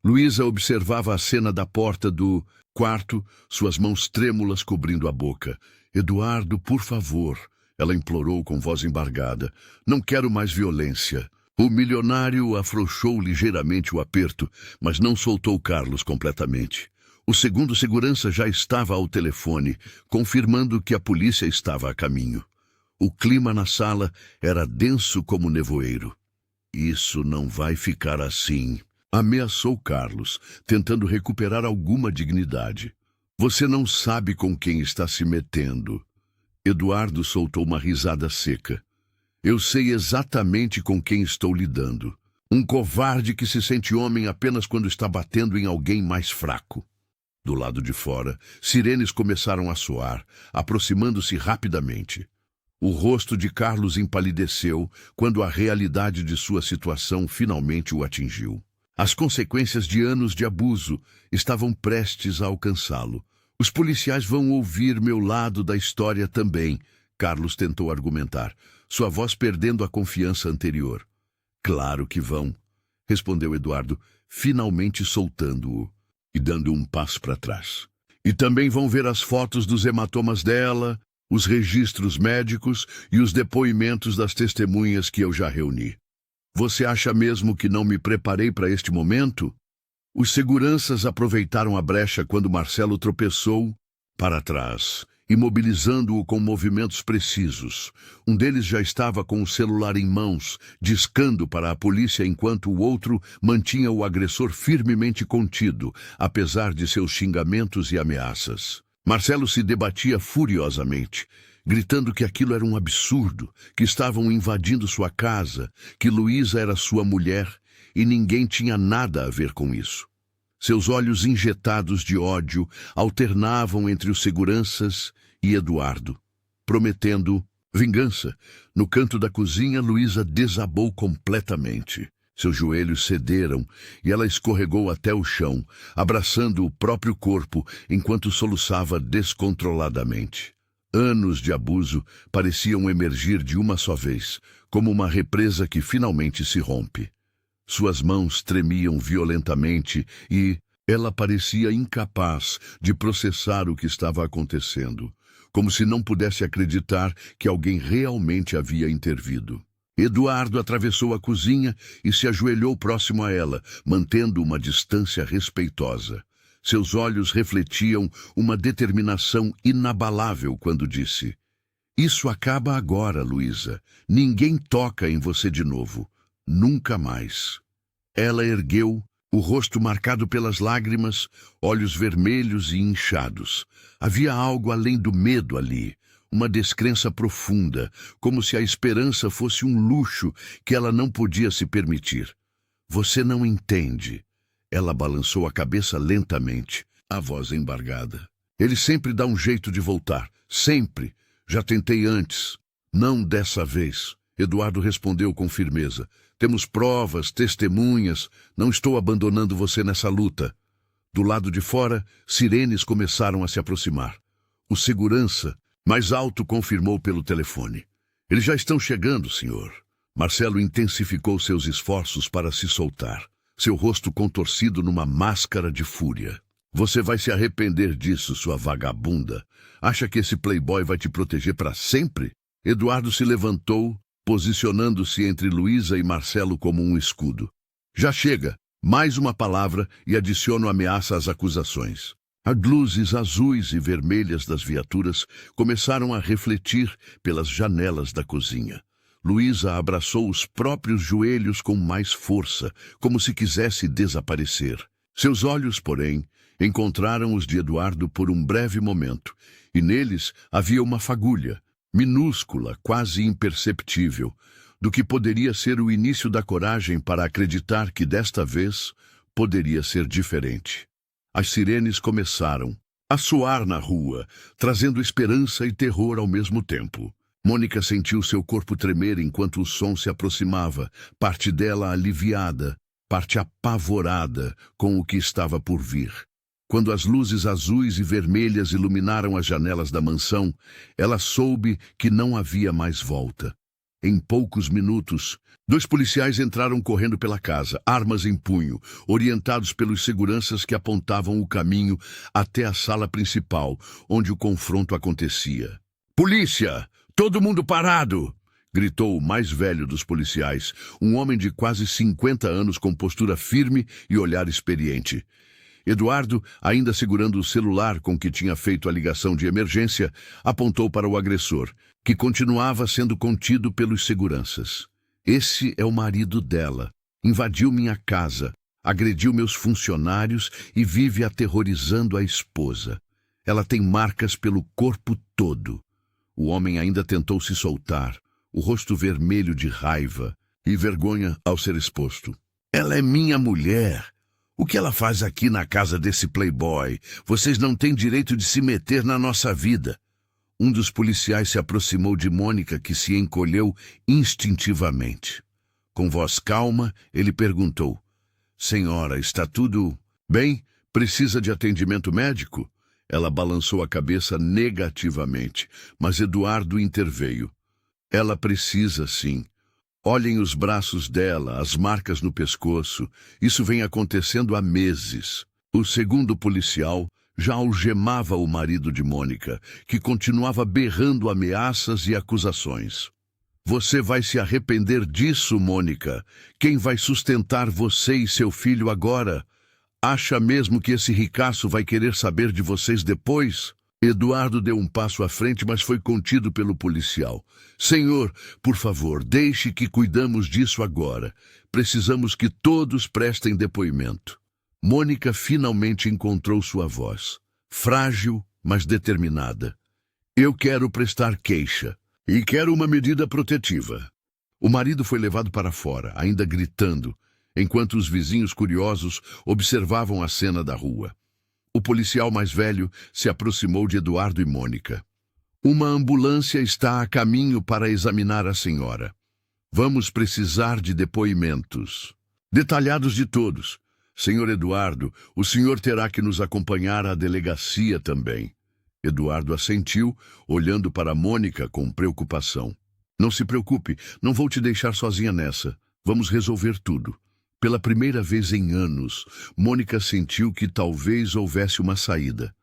Luísa observava a cena da porta do quarto, suas mãos trêmulas cobrindo a boca. Eduardo, por favor, ela implorou com voz embargada. Não quero mais violência. O milionário afrouxou ligeiramente o aperto, mas não soltou Carlos completamente. O segundo segurança já estava ao telefone, confirmando que a polícia estava a caminho. O clima na sala era denso como nevoeiro. Isso não vai ficar assim, ameaçou Carlos, tentando recuperar alguma dignidade. Você não sabe com quem está se metendo. Eduardo soltou uma risada seca. Eu sei exatamente com quem estou lidando. Um covarde que se sente homem apenas quando está batendo em alguém mais fraco. Do lado de fora, sirenes começaram a soar, aproximando-se rapidamente. O rosto de Carlos empalideceu quando a realidade de sua situação finalmente o atingiu. As consequências de anos de abuso estavam prestes a alcançá-lo. Os policiais vão ouvir meu lado da história também, Carlos tentou argumentar, sua voz perdendo a confiança anterior. Claro que vão, respondeu Eduardo, finalmente soltando-o e dando um passo para trás. E também vão ver as fotos dos hematomas dela, os registros médicos e os depoimentos das testemunhas que eu já reuni. Você acha mesmo que não me preparei para este momento? Os seguranças aproveitaram a brecha quando Marcelo tropeçou para trás, imobilizando-o com movimentos precisos. Um deles já estava com o celular em mãos, discando para a polícia enquanto o outro mantinha o agressor firmemente contido, apesar de seus xingamentos e ameaças. Marcelo se debatia furiosamente, gritando que aquilo era um absurdo, que estavam invadindo sua casa, que Luísa era sua mulher e ninguém tinha nada a ver com isso. Seus olhos injetados de ódio alternavam entre os seguranças e Eduardo, prometendo vingança. No canto da cozinha, Luísa desabou completamente. Seus joelhos cederam e ela escorregou até o chão, abraçando o próprio corpo enquanto soluçava descontroladamente. Anos de abuso pareciam emergir de uma só vez, como uma represa que finalmente se rompe. Suas mãos tremiam violentamente e ela parecia incapaz de processar o que estava acontecendo, como se não pudesse acreditar que alguém realmente havia intervido. Eduardo atravessou a cozinha e se ajoelhou próximo a ela, mantendo uma distância respeitosa. Seus olhos refletiam uma determinação inabalável quando disse: "Isso acaba agora, Luísa. Ninguém toca em você de novo. Nunca mais." Ela ergueu, o rosto marcado pelas lágrimas, olhos vermelhos e inchados. Havia algo além do medo ali, uma descrença profunda, como se a esperança fosse um luxo que ela não podia se permitir. Você não entende. Ela balançou a cabeça lentamente, a voz embargada. Ele sempre dá um jeito de voltar. Sempre. Já tentei antes. Não dessa vez. Eduardo respondeu com firmeza. Temos provas, testemunhas. Não estou abandonando você nessa luta. Do lado de fora, sirenes começaram a se aproximar. O segurança, mais alto, confirmou pelo telefone. Eles já estão chegando, senhor. Marcelo intensificou seus esforços para se soltar, seu rosto contorcido numa máscara de fúria. Você vai se arrepender disso, sua vagabunda. Acha que esse playboy vai te proteger para sempre? Eduardo se levantou, posicionando-se entre Luísa e Marcelo como um escudo. Já chega. Mais uma palavra e adiciono ameaça às acusações. As luzes azuis e vermelhas das viaturas começaram a refletir pelas janelas da cozinha. Luísa abraçou os próprios joelhos com mais força, como se quisesse desaparecer. Seus olhos, porém, encontraram os de Eduardo por um breve momento, e neles havia uma fagulha, minúscula, quase imperceptível, do que poderia ser o início da coragem para acreditar que desta vez poderia ser diferente. As sirenes começaram a soar na rua, trazendo esperança e terror ao mesmo tempo. Mônica sentiu seu corpo tremer enquanto o som se aproximava, parte dela aliviada, parte apavorada com o que estava por vir. Quando as luzes azuis e vermelhas iluminaram as janelas da mansão, ela soube que não havia mais volta. Em poucos minutos, 2 policiais entraram correndo pela casa, armas em punho, orientados pelos seguranças que apontavam o caminho até a sala principal, onde o confronto acontecia. "Polícia! Todo mundo parado!" gritou o mais velho dos policiais, um homem de quase 50 anos com postura firme e olhar experiente. Eduardo, ainda segurando o celular com que tinha feito a ligação de emergência, apontou para o agressor, que continuava sendo contido pelos seguranças. "Esse é o marido dela. Invadiu minha casa, agrediu meus funcionários e vive aterrorizando a esposa. Ela tem marcas pelo corpo todo." O homem ainda tentou se soltar, o rosto vermelho de raiva e vergonha ao ser exposto. "Ela é minha mulher. O que ela faz aqui na casa desse playboy? Vocês não têm direito de se meter na nossa vida." Um dos policiais se aproximou de Mônica, que se encolheu instintivamente. Com voz calma, ele perguntou: "Senhora, está tudo bem? Precisa de atendimento médico?" Ela balançou a cabeça negativamente, mas Eduardo interveio. "Ela precisa, sim. Olhem os braços dela, as marcas no pescoço. Isso vem acontecendo há meses." O segundo policial já algemava o marido de Mônica, que continuava berrando ameaças e acusações. "Você vai se arrepender disso, Mônica. Quem vai sustentar você e seu filho agora? Acha mesmo que esse ricaço vai querer saber de vocês depois?" Eduardo deu um passo à frente, mas foi contido pelo policial. "Senhor, por favor, deixe que cuidamos disso agora. Precisamos que todos prestem depoimento." Mônica finalmente encontrou sua voz, frágil, mas determinada. "Eu quero prestar queixa e quero uma medida protetiva." O marido foi levado para fora, ainda gritando, enquanto os vizinhos curiosos observavam a cena da rua. O policial mais velho se aproximou de Eduardo e Mônica. "Uma ambulância está a caminho para examinar a senhora. Vamos precisar de depoimentos detalhados de todos. Senhor Eduardo, o senhor terá que nos acompanhar à delegacia também." Eduardo assentiu, olhando para Mônica com preocupação. "Não se preocupe, não vou te deixar sozinha nessa. Vamos resolver tudo." Pela primeira vez em anos, Mônica sentiu que talvez houvesse uma saída.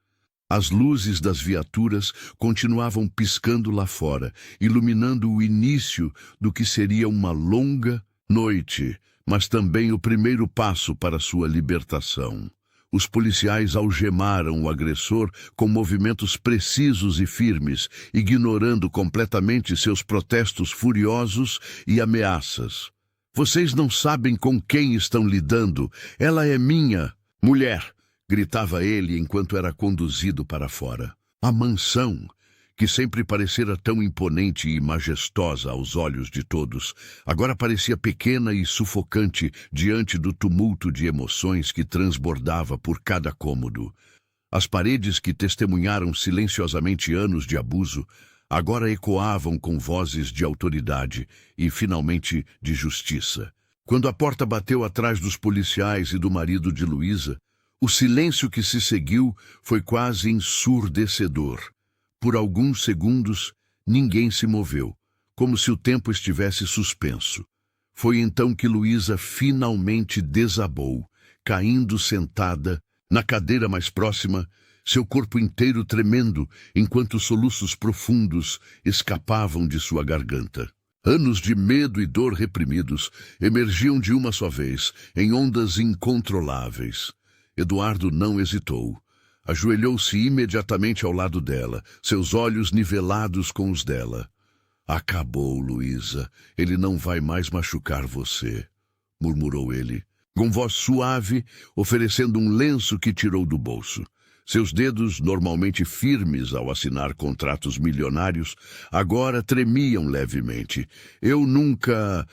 As luzes das viaturas continuavam piscando lá fora, iluminando o início do que seria uma longa noite, mas também o primeiro passo para sua libertação. Os policiais algemaram o agressor com movimentos precisos e firmes, ignorando completamente seus protestos furiosos e ameaças. "Vocês não sabem com quem estão lidando. Ela é minha mulher", gritava ele enquanto era conduzido para fora. A mansão, que sempre parecera tão imponente e majestosa aos olhos de todos, agora parecia pequena e sufocante diante do tumulto de emoções que transbordava por cada cômodo. As paredes que testemunharam silenciosamente anos de abuso agora ecoavam com vozes de autoridade e, finalmente, de justiça. Quando a porta bateu atrás dos policiais e do marido de Luísa, o silêncio que se seguiu foi quase ensurdecedor. Por alguns segundos, ninguém se moveu, como se o tempo estivesse suspenso. Foi então que Luísa finalmente desabou, caindo sentada na cadeira mais próxima, seu corpo inteiro tremendo, enquanto soluços profundos escapavam de sua garganta. Anos de medo e dor reprimidos emergiam de uma só vez, em ondas incontroláveis. Eduardo não hesitou. Ajoelhou-se imediatamente ao lado dela, seus olhos nivelados com os dela. "Acabou, Luísa. Ele não vai mais machucar você", murmurou ele, com voz suave, oferecendo um lenço que tirou do bolso. Seus dedos, normalmente firmes ao assinar contratos milionários, agora tremiam levemente. "Eu nunca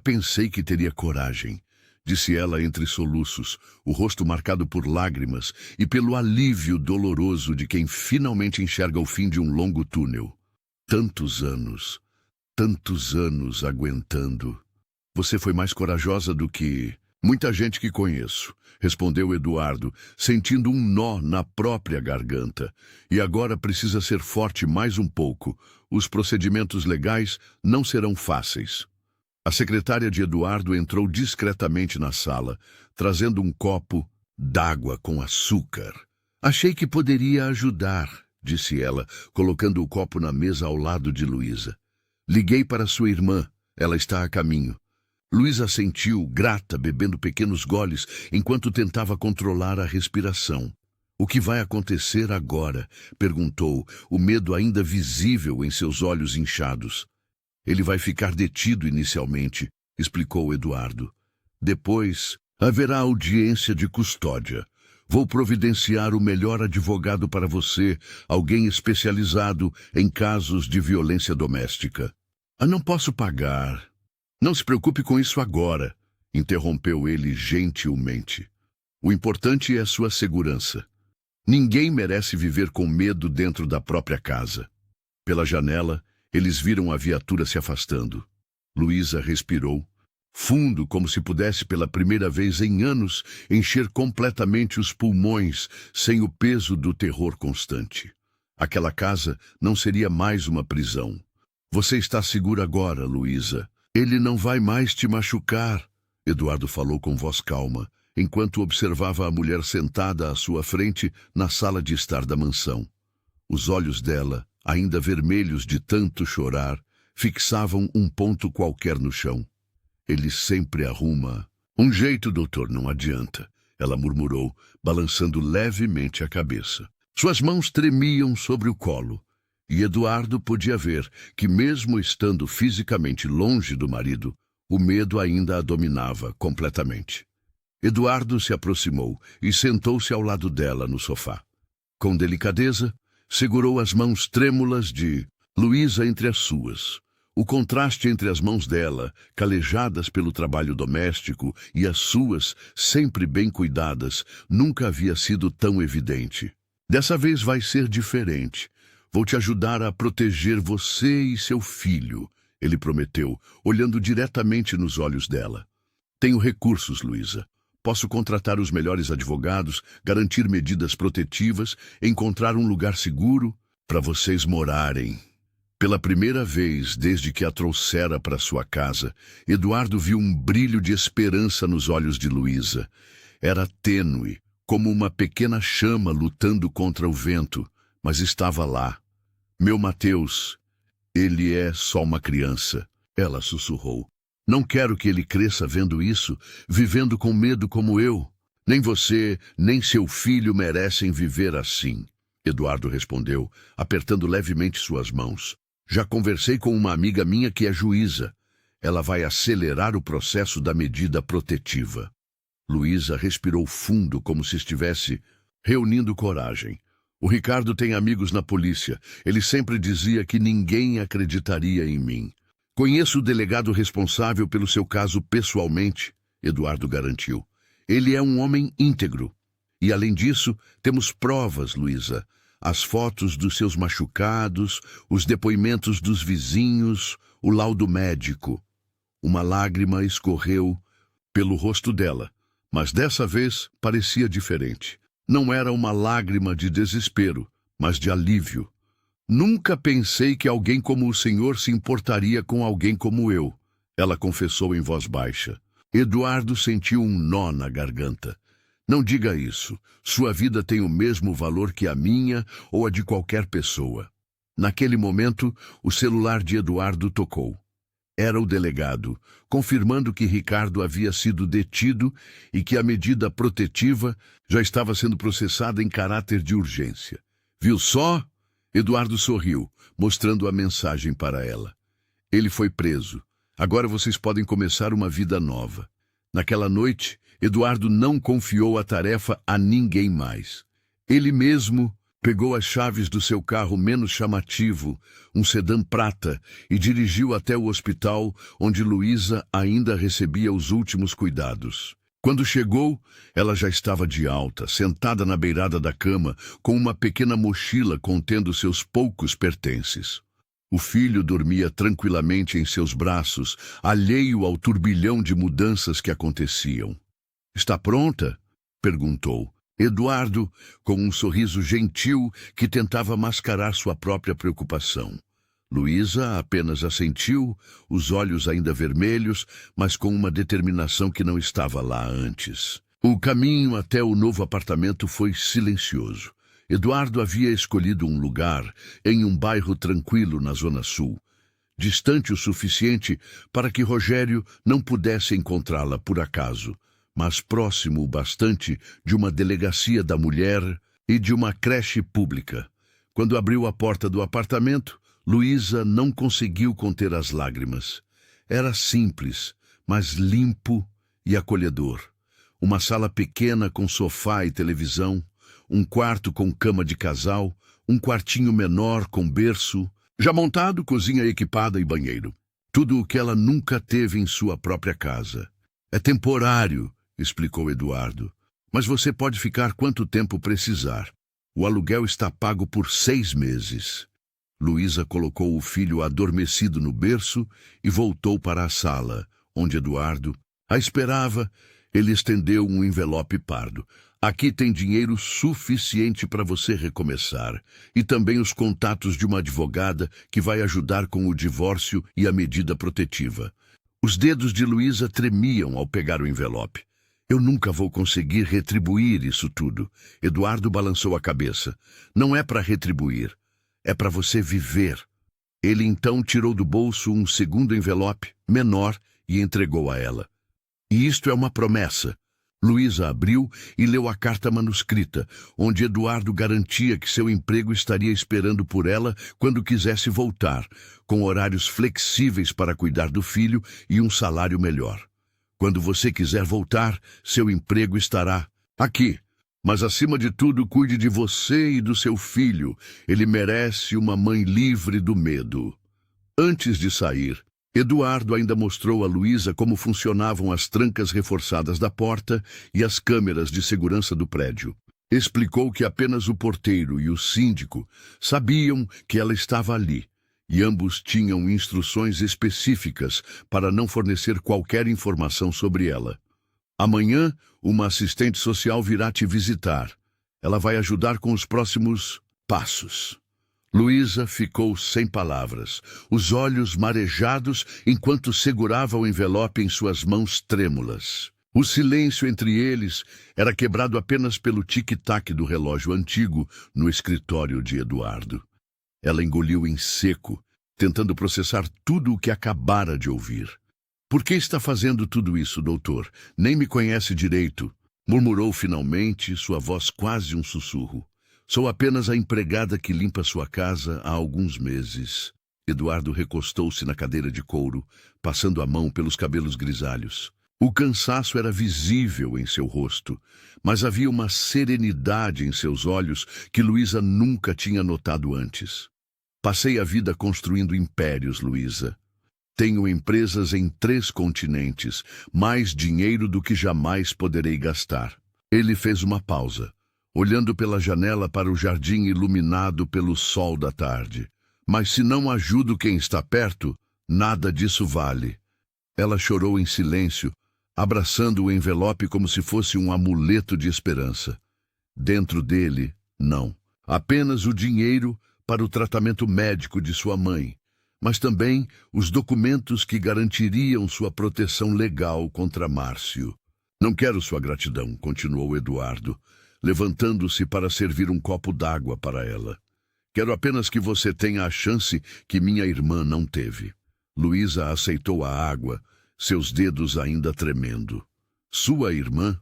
pensei que teria coragem", disse ela entre soluços, o rosto marcado por lágrimas e pelo alívio doloroso de quem finalmente enxerga o fim de um longo túnel. Tantos anos aguentando. "Você foi mais corajosa do que..." Muita gente que conheço, respondeu Eduardo, sentindo um nó na própria garganta. E agora precisa ser forte mais um pouco. Os procedimentos legais não serão fáceis. A secretária de Eduardo entrou discretamente na sala, trazendo um copo d'água com açúcar. Achei que poderia ajudar, disse ela, colocando o copo na mesa ao lado de Luísa. Liguei para sua irmã. Ela está a caminho. Luísa assentiu, grata, bebendo pequenos goles, enquanto tentava controlar a respiração. O que vai acontecer agora? Perguntou, o medo ainda visível em seus olhos inchados. Ele vai ficar detido inicialmente, explicou Eduardo. Depois, haverá audiência de custódia. Vou providenciar o melhor advogado para você, alguém especializado em casos de violência doméstica. Não posso pagar. Não se preocupe com isso agora, interrompeu ele gentilmente. O importante é a sua segurança. Ninguém merece viver com medo dentro da própria casa. Pela janela, eles viram a viatura se afastando. Luísa respirou, fundo como se pudesse pela primeira vez em anos encher completamente os pulmões sem o peso do terror constante. Aquela casa não seria mais uma prisão. Você está segura agora, Luísa. Ele não vai mais te machucar, Eduardo falou com voz calma, enquanto observava a mulher sentada à sua frente na sala de estar da mansão. Os olhos dela, ainda vermelhos de tanto chorar, fixavam um ponto qualquer no chão. Ele sempre arruma. Um jeito, doutor, não adianta, ela murmurou, balançando levemente a cabeça. Suas mãos tremiam sobre o colo. E Eduardo podia ver que, mesmo estando fisicamente longe do marido, o medo ainda a dominava completamente. Eduardo se aproximou e sentou-se ao lado dela no sofá. Com delicadeza, segurou as mãos trêmulas de Luísa entre as suas. O contraste entre as mãos dela, calejadas pelo trabalho doméstico, e as suas, sempre bem cuidadas, nunca havia sido tão evidente. Dessa vez vai ser diferente. Vou te ajudar a proteger você e seu filho, ele prometeu, olhando diretamente nos olhos dela. Tenho recursos, Luísa. Posso contratar os melhores advogados, garantir medidas protetivas, encontrar um lugar seguro para vocês morarem. Pela primeira vez desde que a trouxera para sua casa, Eduardo viu um brilho de esperança nos olhos de Luísa. Era tênue, como uma pequena chama lutando contra o vento, mas estava lá. Meu Mateus, ele é só uma criança, ela sussurrou. Não quero que ele cresça vendo isso, vivendo com medo como eu. Nem você, nem seu filho merecem viver assim, Eduardo respondeu, apertando levemente suas mãos. Já conversei com uma amiga minha que é juíza. Ela vai acelerar o processo da medida protetiva. Luísa respirou fundo como se estivesse reunindo coragem. O Ricardo tem amigos na polícia. Ele sempre dizia que ninguém acreditaria em mim. Conheço o delegado responsável pelo seu caso pessoalmente, Eduardo garantiu. Ele é um homem íntegro. E, além disso, temos provas, Luísa. As fotos dos seus machucados, os depoimentos dos vizinhos, o laudo médico. Uma lágrima escorreu pelo rosto dela, mas dessa vez parecia diferente. Não era uma lágrima de desespero, mas de alívio. Nunca pensei que alguém como o senhor se importaria com alguém como eu, ela confessou em voz baixa. Eduardo sentiu um nó na garganta. Não diga isso. Sua vida tem o mesmo valor que a minha ou a de qualquer pessoa. Naquele momento, o celular de Eduardo tocou. Era o delegado, confirmando que Ricardo havia sido detido e que a medida protetiva já estava sendo processada em caráter de urgência. Viu só? Eduardo sorriu, mostrando a mensagem para ela. Ele foi preso. Agora vocês podem começar uma vida nova. Naquela noite, Eduardo não confiou a tarefa a ninguém mais. Ele mesmo pegou as chaves do seu carro menos chamativo, um sedã prata, e dirigiu até o hospital, onde Luísa ainda recebia os últimos cuidados. Quando chegou, ela já estava de alta, sentada na beirada da cama, com uma pequena mochila contendo seus poucos pertences. O filho dormia tranquilamente em seus braços, alheio ao turbilhão de mudanças que aconteciam. Está pronta? Perguntou. Eduardo, com um sorriso gentil que tentava mascarar sua própria preocupação. Luísa apenas assentiu, os olhos ainda vermelhos, mas com uma determinação que não estava lá antes. O caminho até o novo apartamento foi silencioso. Eduardo havia escolhido um lugar em um bairro tranquilo na Zona Sul, distante o suficiente para que Rogério não pudesse encontrá-la por acaso, mas próximo o bastante de uma delegacia da mulher e de uma creche pública. Quando abriu a porta do apartamento, Luísa não conseguiu conter as lágrimas. Era simples, mas limpo e acolhedor. Uma sala pequena com sofá e televisão, um quarto com cama de casal, um quartinho menor com berço, já montado, cozinha equipada e banheiro. Tudo o que ela nunca teve em sua própria casa. É temporário, explicou Eduardo, mas você pode ficar quanto tempo precisar. O aluguel está pago por 6 meses. Luísa colocou o filho adormecido no berço e voltou para a sala, onde Eduardo a esperava. Ele estendeu um envelope pardo. Aqui tem dinheiro suficiente para você recomeçar, e também os contatos de uma advogada que vai ajudar com o divórcio e a medida protetiva. Os dedos de Luísa tremiam ao pegar o envelope. Eu nunca vou conseguir retribuir isso tudo. Eduardo balançou a cabeça. Não é para retribuir. É para você viver. Ele então tirou do bolso um segundo envelope, menor, e entregou a ela. E isto é uma promessa. Luísa abriu e leu a carta manuscrita, onde Eduardo garantia que seu emprego estaria esperando por ela quando quisesse voltar, com horários flexíveis para cuidar do filho e um salário melhor. Quando você quiser voltar, seu emprego estará aqui. Mas, acima de tudo, cuide de você e do seu filho. Ele merece uma mãe livre do medo. Antes de sair, Eduardo ainda mostrou a Luísa como funcionavam as trancas reforçadas da porta e as câmeras de segurança do prédio. Explicou que apenas o porteiro e o síndico sabiam que ela estava ali, e ambos tinham instruções específicas para não fornecer qualquer informação sobre ela. Amanhã, uma assistente social virá te visitar. Ela vai ajudar com os próximos passos. Luísa ficou sem palavras, os olhos marejados enquanto segurava o envelope em suas mãos trêmulas. O silêncio entre eles era quebrado apenas pelo tic-tac do relógio antigo no escritório de Eduardo. Ela engoliu em seco, tentando processar tudo o que acabara de ouvir. Por que está fazendo tudo isso, doutor? Nem me conhece direito, murmurou finalmente, sua voz quase um sussurro. Sou apenas a empregada que limpa sua casa há alguns meses. Eduardo recostou-se na cadeira de couro, passando a mão pelos cabelos grisalhos. O cansaço era visível em seu rosto, mas havia uma serenidade em seus olhos que Luísa nunca tinha notado antes. Passei a vida construindo impérios, Luísa. Tenho empresas em 3 continentes, mais dinheiro do que jamais poderei gastar. Ele fez uma pausa, olhando pela janela para o jardim iluminado pelo sol da tarde. Mas se não ajudo quem está perto, nada disso vale. Ela chorou em silêncio, abraçando o envelope como se fosse um amuleto de esperança. Dentro dele, não. Apenas o dinheiro para o tratamento médico de sua mãe, mas também os documentos que garantiriam sua proteção legal contra Márcio. Não quero sua gratidão, continuou Eduardo, levantando-se para servir um copo d'água para ela. Quero apenas que você tenha a chance que minha irmã não teve. Luísa aceitou a água, seus dedos ainda tremendo. Sua irmã?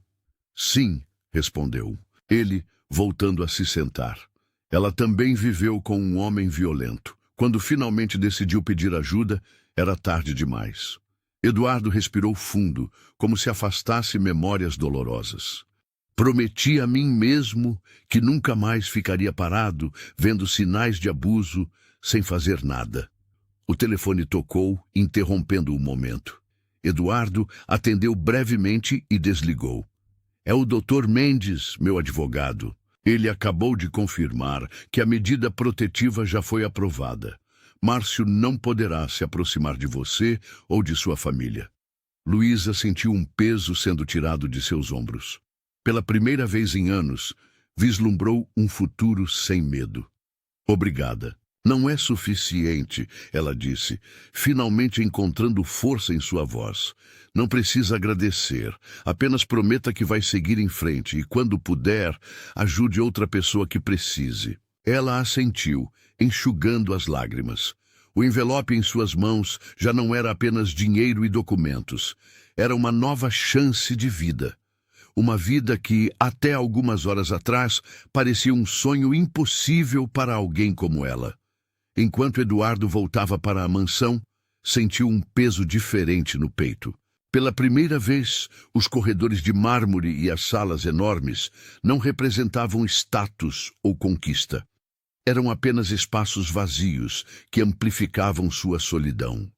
Sim, respondeu. Ele, voltando a se sentar. Ela também viveu com um homem violento. Quando finalmente decidiu pedir ajuda, era tarde demais. Eduardo respirou fundo, como se afastasse memórias dolorosas. Prometi a mim mesmo que nunca mais ficaria parado, vendo sinais de abuso, sem fazer nada. O telefone tocou, interrompendo o momento. Eduardo atendeu brevemente e desligou. É o Dr. Mendes, meu advogado. Ele acabou de confirmar que a medida protetiva já foi aprovada. Márcio não poderá se aproximar de você ou de sua família. Luísa sentiu um peso sendo tirado de seus ombros. Pela primeira vez em anos, vislumbrou um futuro sem medo. Obrigada. Não é suficiente, ela disse, finalmente encontrando força em sua voz. Não precisa agradecer, apenas prometa que vai seguir em frente e, quando puder, ajude outra pessoa que precise. Ela assentiu, enxugando as lágrimas. O envelope em suas mãos já não era apenas dinheiro e documentos. Era uma nova chance de vida. Uma vida que, até algumas horas atrás, parecia um sonho impossível para alguém como ela. Enquanto Eduardo voltava para a mansão, sentiu um peso diferente no peito. Pela primeira vez, os corredores de mármore e as salas enormes não representavam status ou conquista. Eram apenas espaços vazios que amplificavam sua solidão.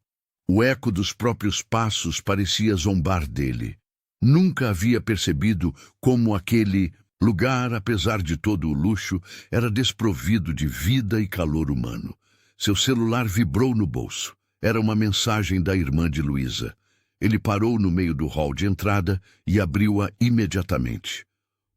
O eco dos próprios passos parecia zombar dele. Nunca havia percebido como aquele lugar, apesar de todo o luxo, era desprovido de vida e calor humano. Seu celular vibrou no bolso. Era uma mensagem da irmã de Luísa. Ele parou no meio do hall de entrada e abriu-a imediatamente.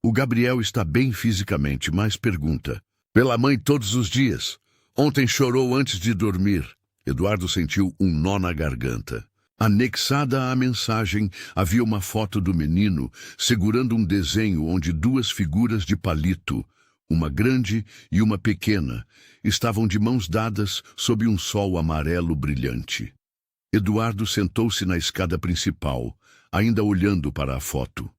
O Gabriel está bem fisicamente, mas pergunta: pela mãe todos os dias. Ontem chorou antes de dormir. Eduardo sentiu um nó na garganta. Anexada à mensagem havia uma foto do menino segurando um desenho onde duas figuras de palito, uma grande e uma pequena, estavam de mãos dadas sob um sol amarelo brilhante. Eduardo sentou-se na escada principal, ainda olhando para a foto.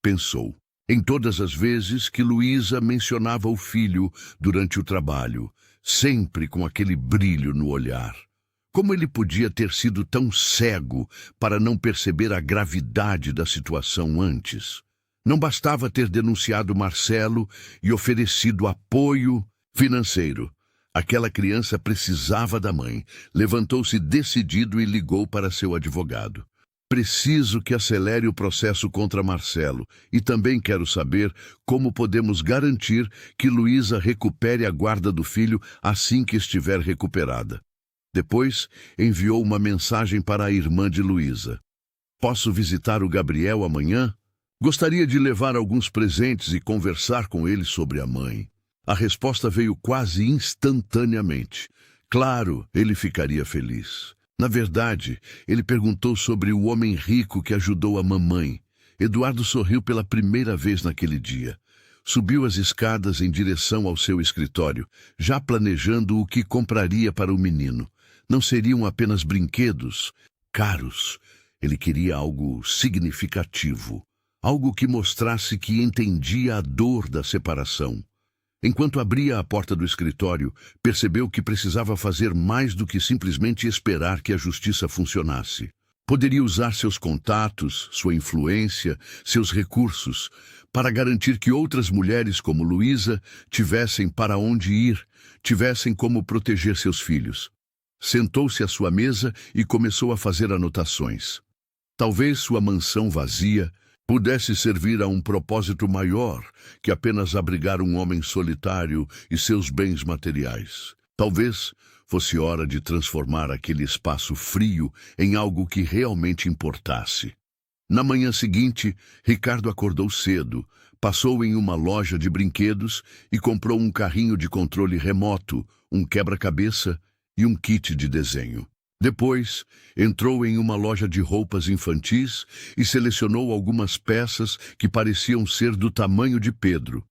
Pensou em todas as vezes que Luísa mencionava o filho durante o trabalho, sempre com aquele brilho no olhar. Como ele podia ter sido tão cego para não perceber a gravidade da situação antes? Não bastava ter denunciado Marcelo e oferecido apoio financeiro. Aquela criança precisava da mãe. Levantou-se decidido e ligou para seu advogado. Preciso que acelere o processo contra Marcelo e também quero saber como podemos garantir que Luísa recupere a guarda do filho assim que estiver recuperada. Depois, enviou uma mensagem para a irmã de Luísa. Posso visitar o Gabriel amanhã? Gostaria de levar alguns presentes e conversar com ele sobre a mãe. A resposta veio quase instantaneamente. Claro, ele ficaria feliz. Na verdade, ele perguntou sobre o homem rico que ajudou a mamãe. Eduardo sorriu pela primeira vez naquele dia. Subiu as escadas em direção ao seu escritório, já planejando o que compraria para o menino. Não seriam apenas brinquedos caros. Ele queria algo significativo, algo que mostrasse que entendia a dor da separação. Enquanto abria a porta do escritório, percebeu que precisava fazer mais do que simplesmente esperar que a justiça funcionasse. Poderia usar seus contatos, sua influência, seus recursos, para garantir que outras mulheres como Luísa tivessem para onde ir, tivessem como proteger seus filhos. Sentou-se à sua mesa e começou a fazer anotações. Talvez sua mansão vazia pudesse servir a um propósito maior que apenas abrigar um homem solitário e seus bens materiais. Talvez fosse hora de transformar aquele espaço frio em algo que realmente importasse. Na manhã seguinte, Ricardo acordou cedo, passou em uma loja de brinquedos e comprou um carrinho de controle remoto, um quebra-cabeça e um kit de desenho. Depois, entrou em uma loja de roupas infantis e selecionou algumas peças que pareciam ser do tamanho de Pedro.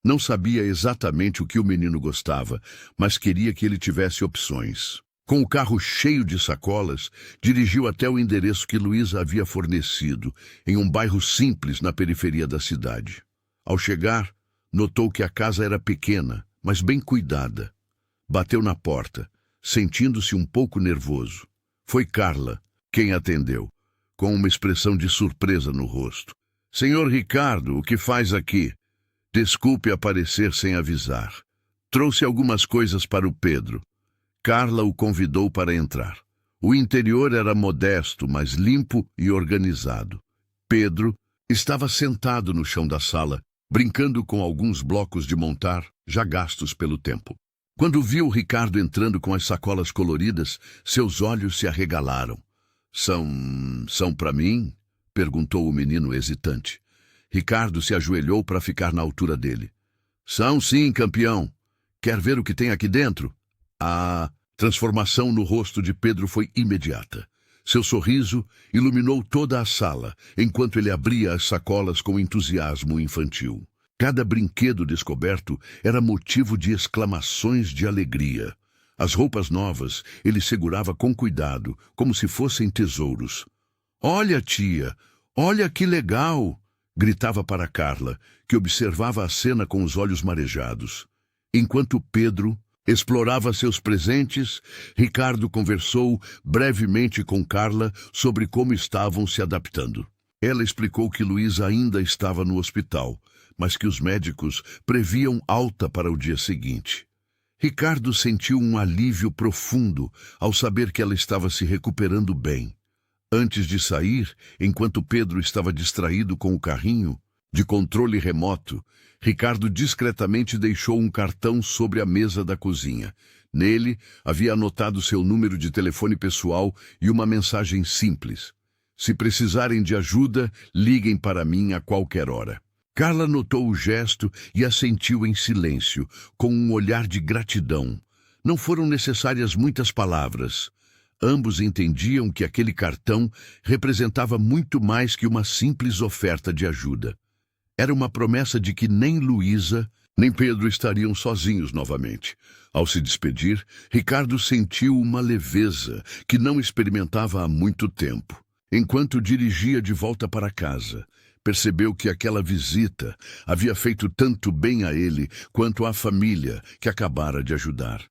Não sabia exatamente o que o menino gostava, mas queria que ele tivesse opções. Com o carro cheio de sacolas, dirigiu até o endereço que Luísa havia fornecido, em um bairro simples na periferia da cidade. Ao chegar, notou que a casa era pequena, mas bem cuidada. Bateu na porta, sentindo-se um pouco nervoso. Foi Carla quem atendeu, com uma expressão de surpresa no rosto. Senhor Ricardo, o que faz aqui? Desculpe aparecer sem avisar. Trouxe algumas coisas para o Pedro. Carla o convidou para entrar. O interior era modesto, mas limpo e organizado. Pedro estava sentado no chão da sala, brincando com alguns blocos de montar, já gastos pelo tempo. Quando viu Ricardo entrando com as sacolas coloridas, seus olhos se arregalaram. São para mim? Perguntou o menino hesitante. Ricardo se ajoelhou para ficar na altura dele. São sim, campeão. Quer ver o que tem aqui dentro? A transformação no rosto de Pedro foi imediata. Seu sorriso iluminou toda a sala, enquanto ele abria as sacolas com entusiasmo infantil. Cada brinquedo descoberto era motivo de exclamações de alegria. As roupas novas ele segurava com cuidado, como se fossem tesouros. Olha, tia, olha que legal! Gritava para Carla, que observava a cena com os olhos marejados. Enquanto Pedro explorava seus presentes, Ricardo conversou brevemente com Carla sobre como estavam se adaptando. Ela explicou que Luísa ainda estava no hospital, mas que os médicos previam alta para o dia seguinte. Ricardo sentiu um alívio profundo ao saber que ela estava se recuperando bem. Antes de sair, enquanto Pedro estava distraído com o carrinho de controle remoto, Ricardo discretamente deixou um cartão sobre a mesa da cozinha. Nele, havia anotado seu número de telefone pessoal e uma mensagem simples. Se precisarem de ajuda, liguem para mim a qualquer hora. Carla notou o gesto e assentiu em silêncio, com um olhar de gratidão. Não foram necessárias muitas palavras. Ambos entendiam que aquele cartão representava muito mais que uma simples oferta de ajuda. Era uma promessa de que nem Luísa, nem Pedro estariam sozinhos novamente. Ao se despedir, Ricardo sentiu uma leveza que não experimentava há muito tempo. Enquanto dirigia de volta para casa, percebeu que aquela visita havia feito tanto bem a ele quanto à família que acabara de ajudar.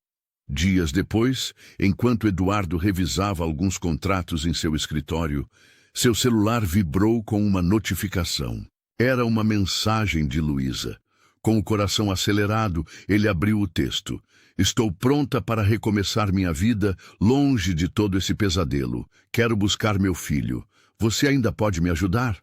Dias depois, enquanto Eduardo revisava alguns contratos em seu escritório, seu celular vibrou com uma notificação. Era uma mensagem de Luísa. Com o coração acelerado, ele abriu o texto. Estou pronta para recomeçar minha vida longe de todo esse pesadelo. Quero buscar meu filho. Você ainda pode me ajudar?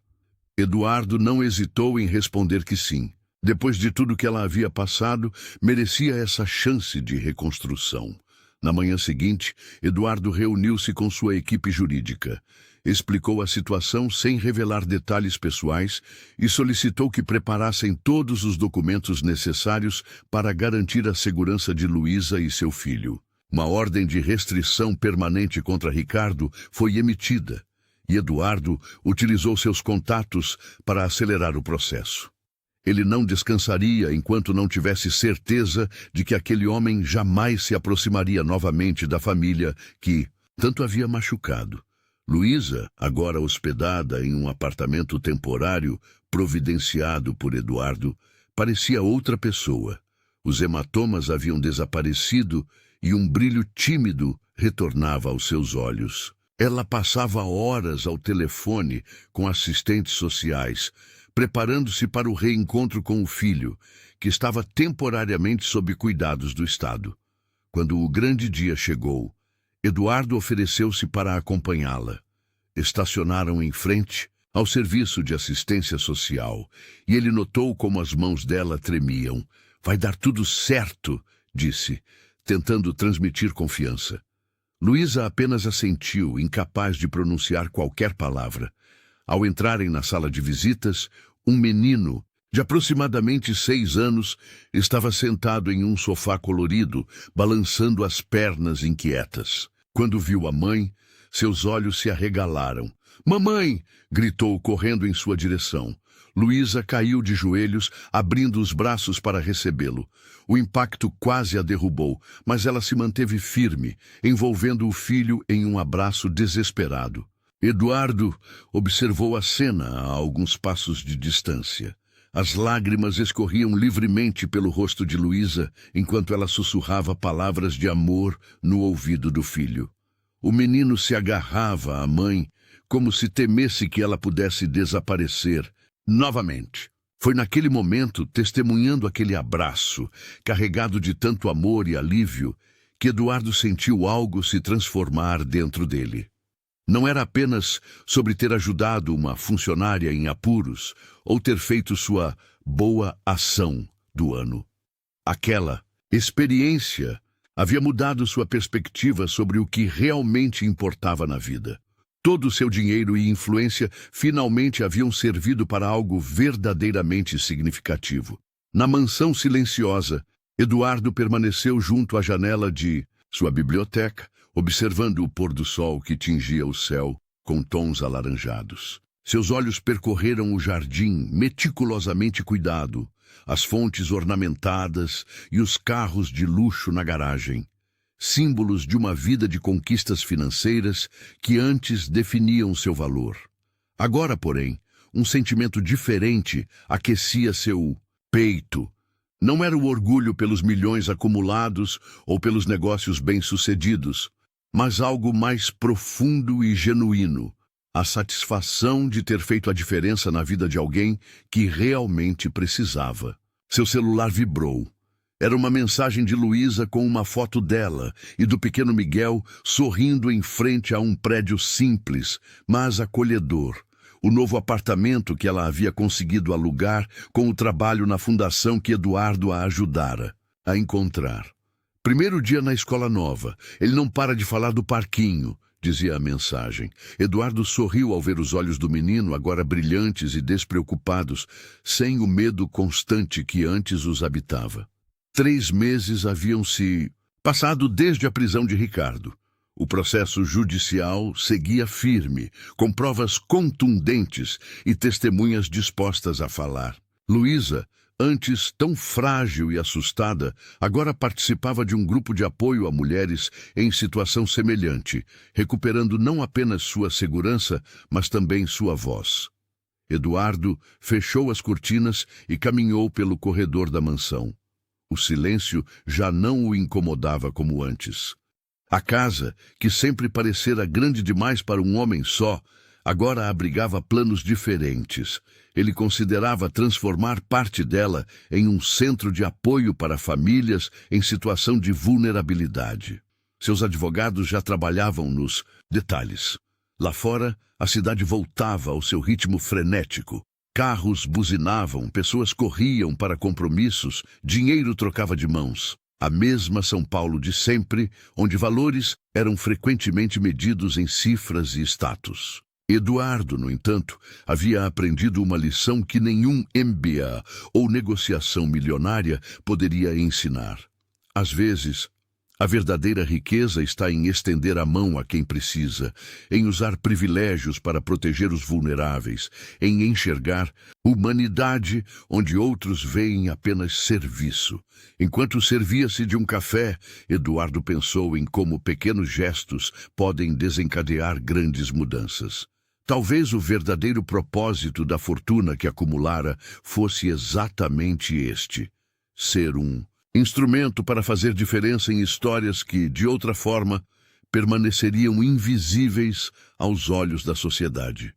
Eduardo não hesitou em responder que sim. Depois de tudo que ela havia passado, merecia essa chance de reconstrução. Na manhã seguinte, Eduardo reuniu-se com sua equipe jurídica. Explicou a situação sem revelar detalhes pessoais e solicitou que preparassem todos os documentos necessários para garantir a segurança de Luísa e seu filho. Uma ordem de restrição permanente contra Ricardo foi emitida, e Eduardo utilizou seus contatos para acelerar o processo. Ele não descansaria enquanto não tivesse certeza de que aquele homem jamais se aproximaria novamente da família que tanto havia machucado. Luísa, agora hospedada em um apartamento temporário providenciado por Eduardo, parecia outra pessoa. Os hematomas haviam desaparecido e um brilho tímido retornava aos seus olhos. Ela passava horas ao telefone com assistentes sociais, preparando-se para o reencontro com o filho, que estava temporariamente sob cuidados do Estado. Quando o grande dia chegou, Eduardo ofereceu-se para acompanhá-la. Estacionaram em frente ao serviço de assistência social, e ele notou como as mãos dela tremiam. Vai dar tudo certo, disse, tentando transmitir confiança. Luísa apenas assentiu, incapaz de pronunciar qualquer palavra. Ao entrarem na sala de visitas, um menino, de aproximadamente 6 anos, estava sentado em um sofá colorido, balançando as pernas inquietas. Quando viu a mãe, seus olhos se arregalaram. "Mamãe!" gritou, correndo em sua direção. Luísa caiu de joelhos, abrindo os braços para recebê-lo. O impacto quase a derrubou, mas ela se manteve firme, envolvendo o filho em um abraço desesperado. Eduardo observou a cena a alguns passos de distância. As lágrimas escorriam livremente pelo rosto de Luísa, enquanto ela sussurrava palavras de amor no ouvido do filho. O menino se agarrava à mãe, como se temesse que ela pudesse desaparecer novamente. Foi naquele momento, testemunhando aquele abraço, carregado de tanto amor e alívio, que Eduardo sentiu algo se transformar dentro dele. Não era apenas sobre ter ajudado uma funcionária em apuros ou ter feito sua boa ação do ano. Aquela experiência havia mudado sua perspectiva sobre o que realmente importava na vida. Todo o seu dinheiro e influência finalmente haviam servido para algo verdadeiramente significativo. Na mansão silenciosa, Eduardo permaneceu junto à janela de sua biblioteca, observando o pôr do sol que tingia o céu com tons alaranjados. Seus olhos percorreram o jardim, meticulosamente cuidado, as fontes ornamentadas e os carros de luxo na garagem, símbolos de uma vida de conquistas financeiras que antes definiam seu valor. Agora, porém, um sentimento diferente aquecia seu peito. Não era o orgulho pelos milhões acumulados ou pelos negócios bem-sucedidos, mas algo mais profundo e genuíno, a satisfação de ter feito a diferença na vida de alguém que realmente precisava. Seu celular vibrou. Era uma mensagem de Luísa com uma foto dela e do pequeno Miguel sorrindo em frente a um prédio simples, mas acolhedor. O novo apartamento que ela havia conseguido alugar com o trabalho na fundação que Eduardo a ajudara a encontrar. Primeiro dia na escola nova. Ele não para de falar do parquinho, dizia a mensagem. Eduardo sorriu ao ver os olhos do menino, agora brilhantes e despreocupados, sem o medo constante que antes os habitava. 3 meses haviam se passado desde a prisão de Ricardo. O processo judicial seguia firme, com provas contundentes e testemunhas dispostas a falar. Luísa, antes tão frágil e assustada, agora participava de um grupo de apoio a mulheres em situação semelhante, recuperando não apenas sua segurança, mas também sua voz. Eduardo fechou as cortinas e caminhou pelo corredor da mansão. O silêncio já não o incomodava como antes. A casa, que sempre parecera grande demais para um homem só, agora abrigava planos diferentes. Ele considerava transformar parte dela em um centro de apoio para famílias em situação de vulnerabilidade. Seus advogados já trabalhavam nos detalhes. Lá fora, a cidade voltava ao seu ritmo frenético. Carros buzinavam, pessoas corriam para compromissos, dinheiro trocava de mãos. A mesma São Paulo de sempre, onde valores eram frequentemente medidos em cifras e status. Eduardo, no entanto, havia aprendido uma lição que nenhum MBA ou negociação milionária poderia ensinar. Às vezes, a verdadeira riqueza está em estender a mão a quem precisa, em usar privilégios para proteger os vulneráveis, em enxergar humanidade onde outros veem apenas serviço. Enquanto servia-se de um café, Eduardo pensou em como pequenos gestos podem desencadear grandes mudanças. Talvez o verdadeiro propósito da fortuna que acumulara fosse exatamente este: ser um instrumento para fazer diferença em histórias que, de outra forma, permaneceriam invisíveis aos olhos da sociedade.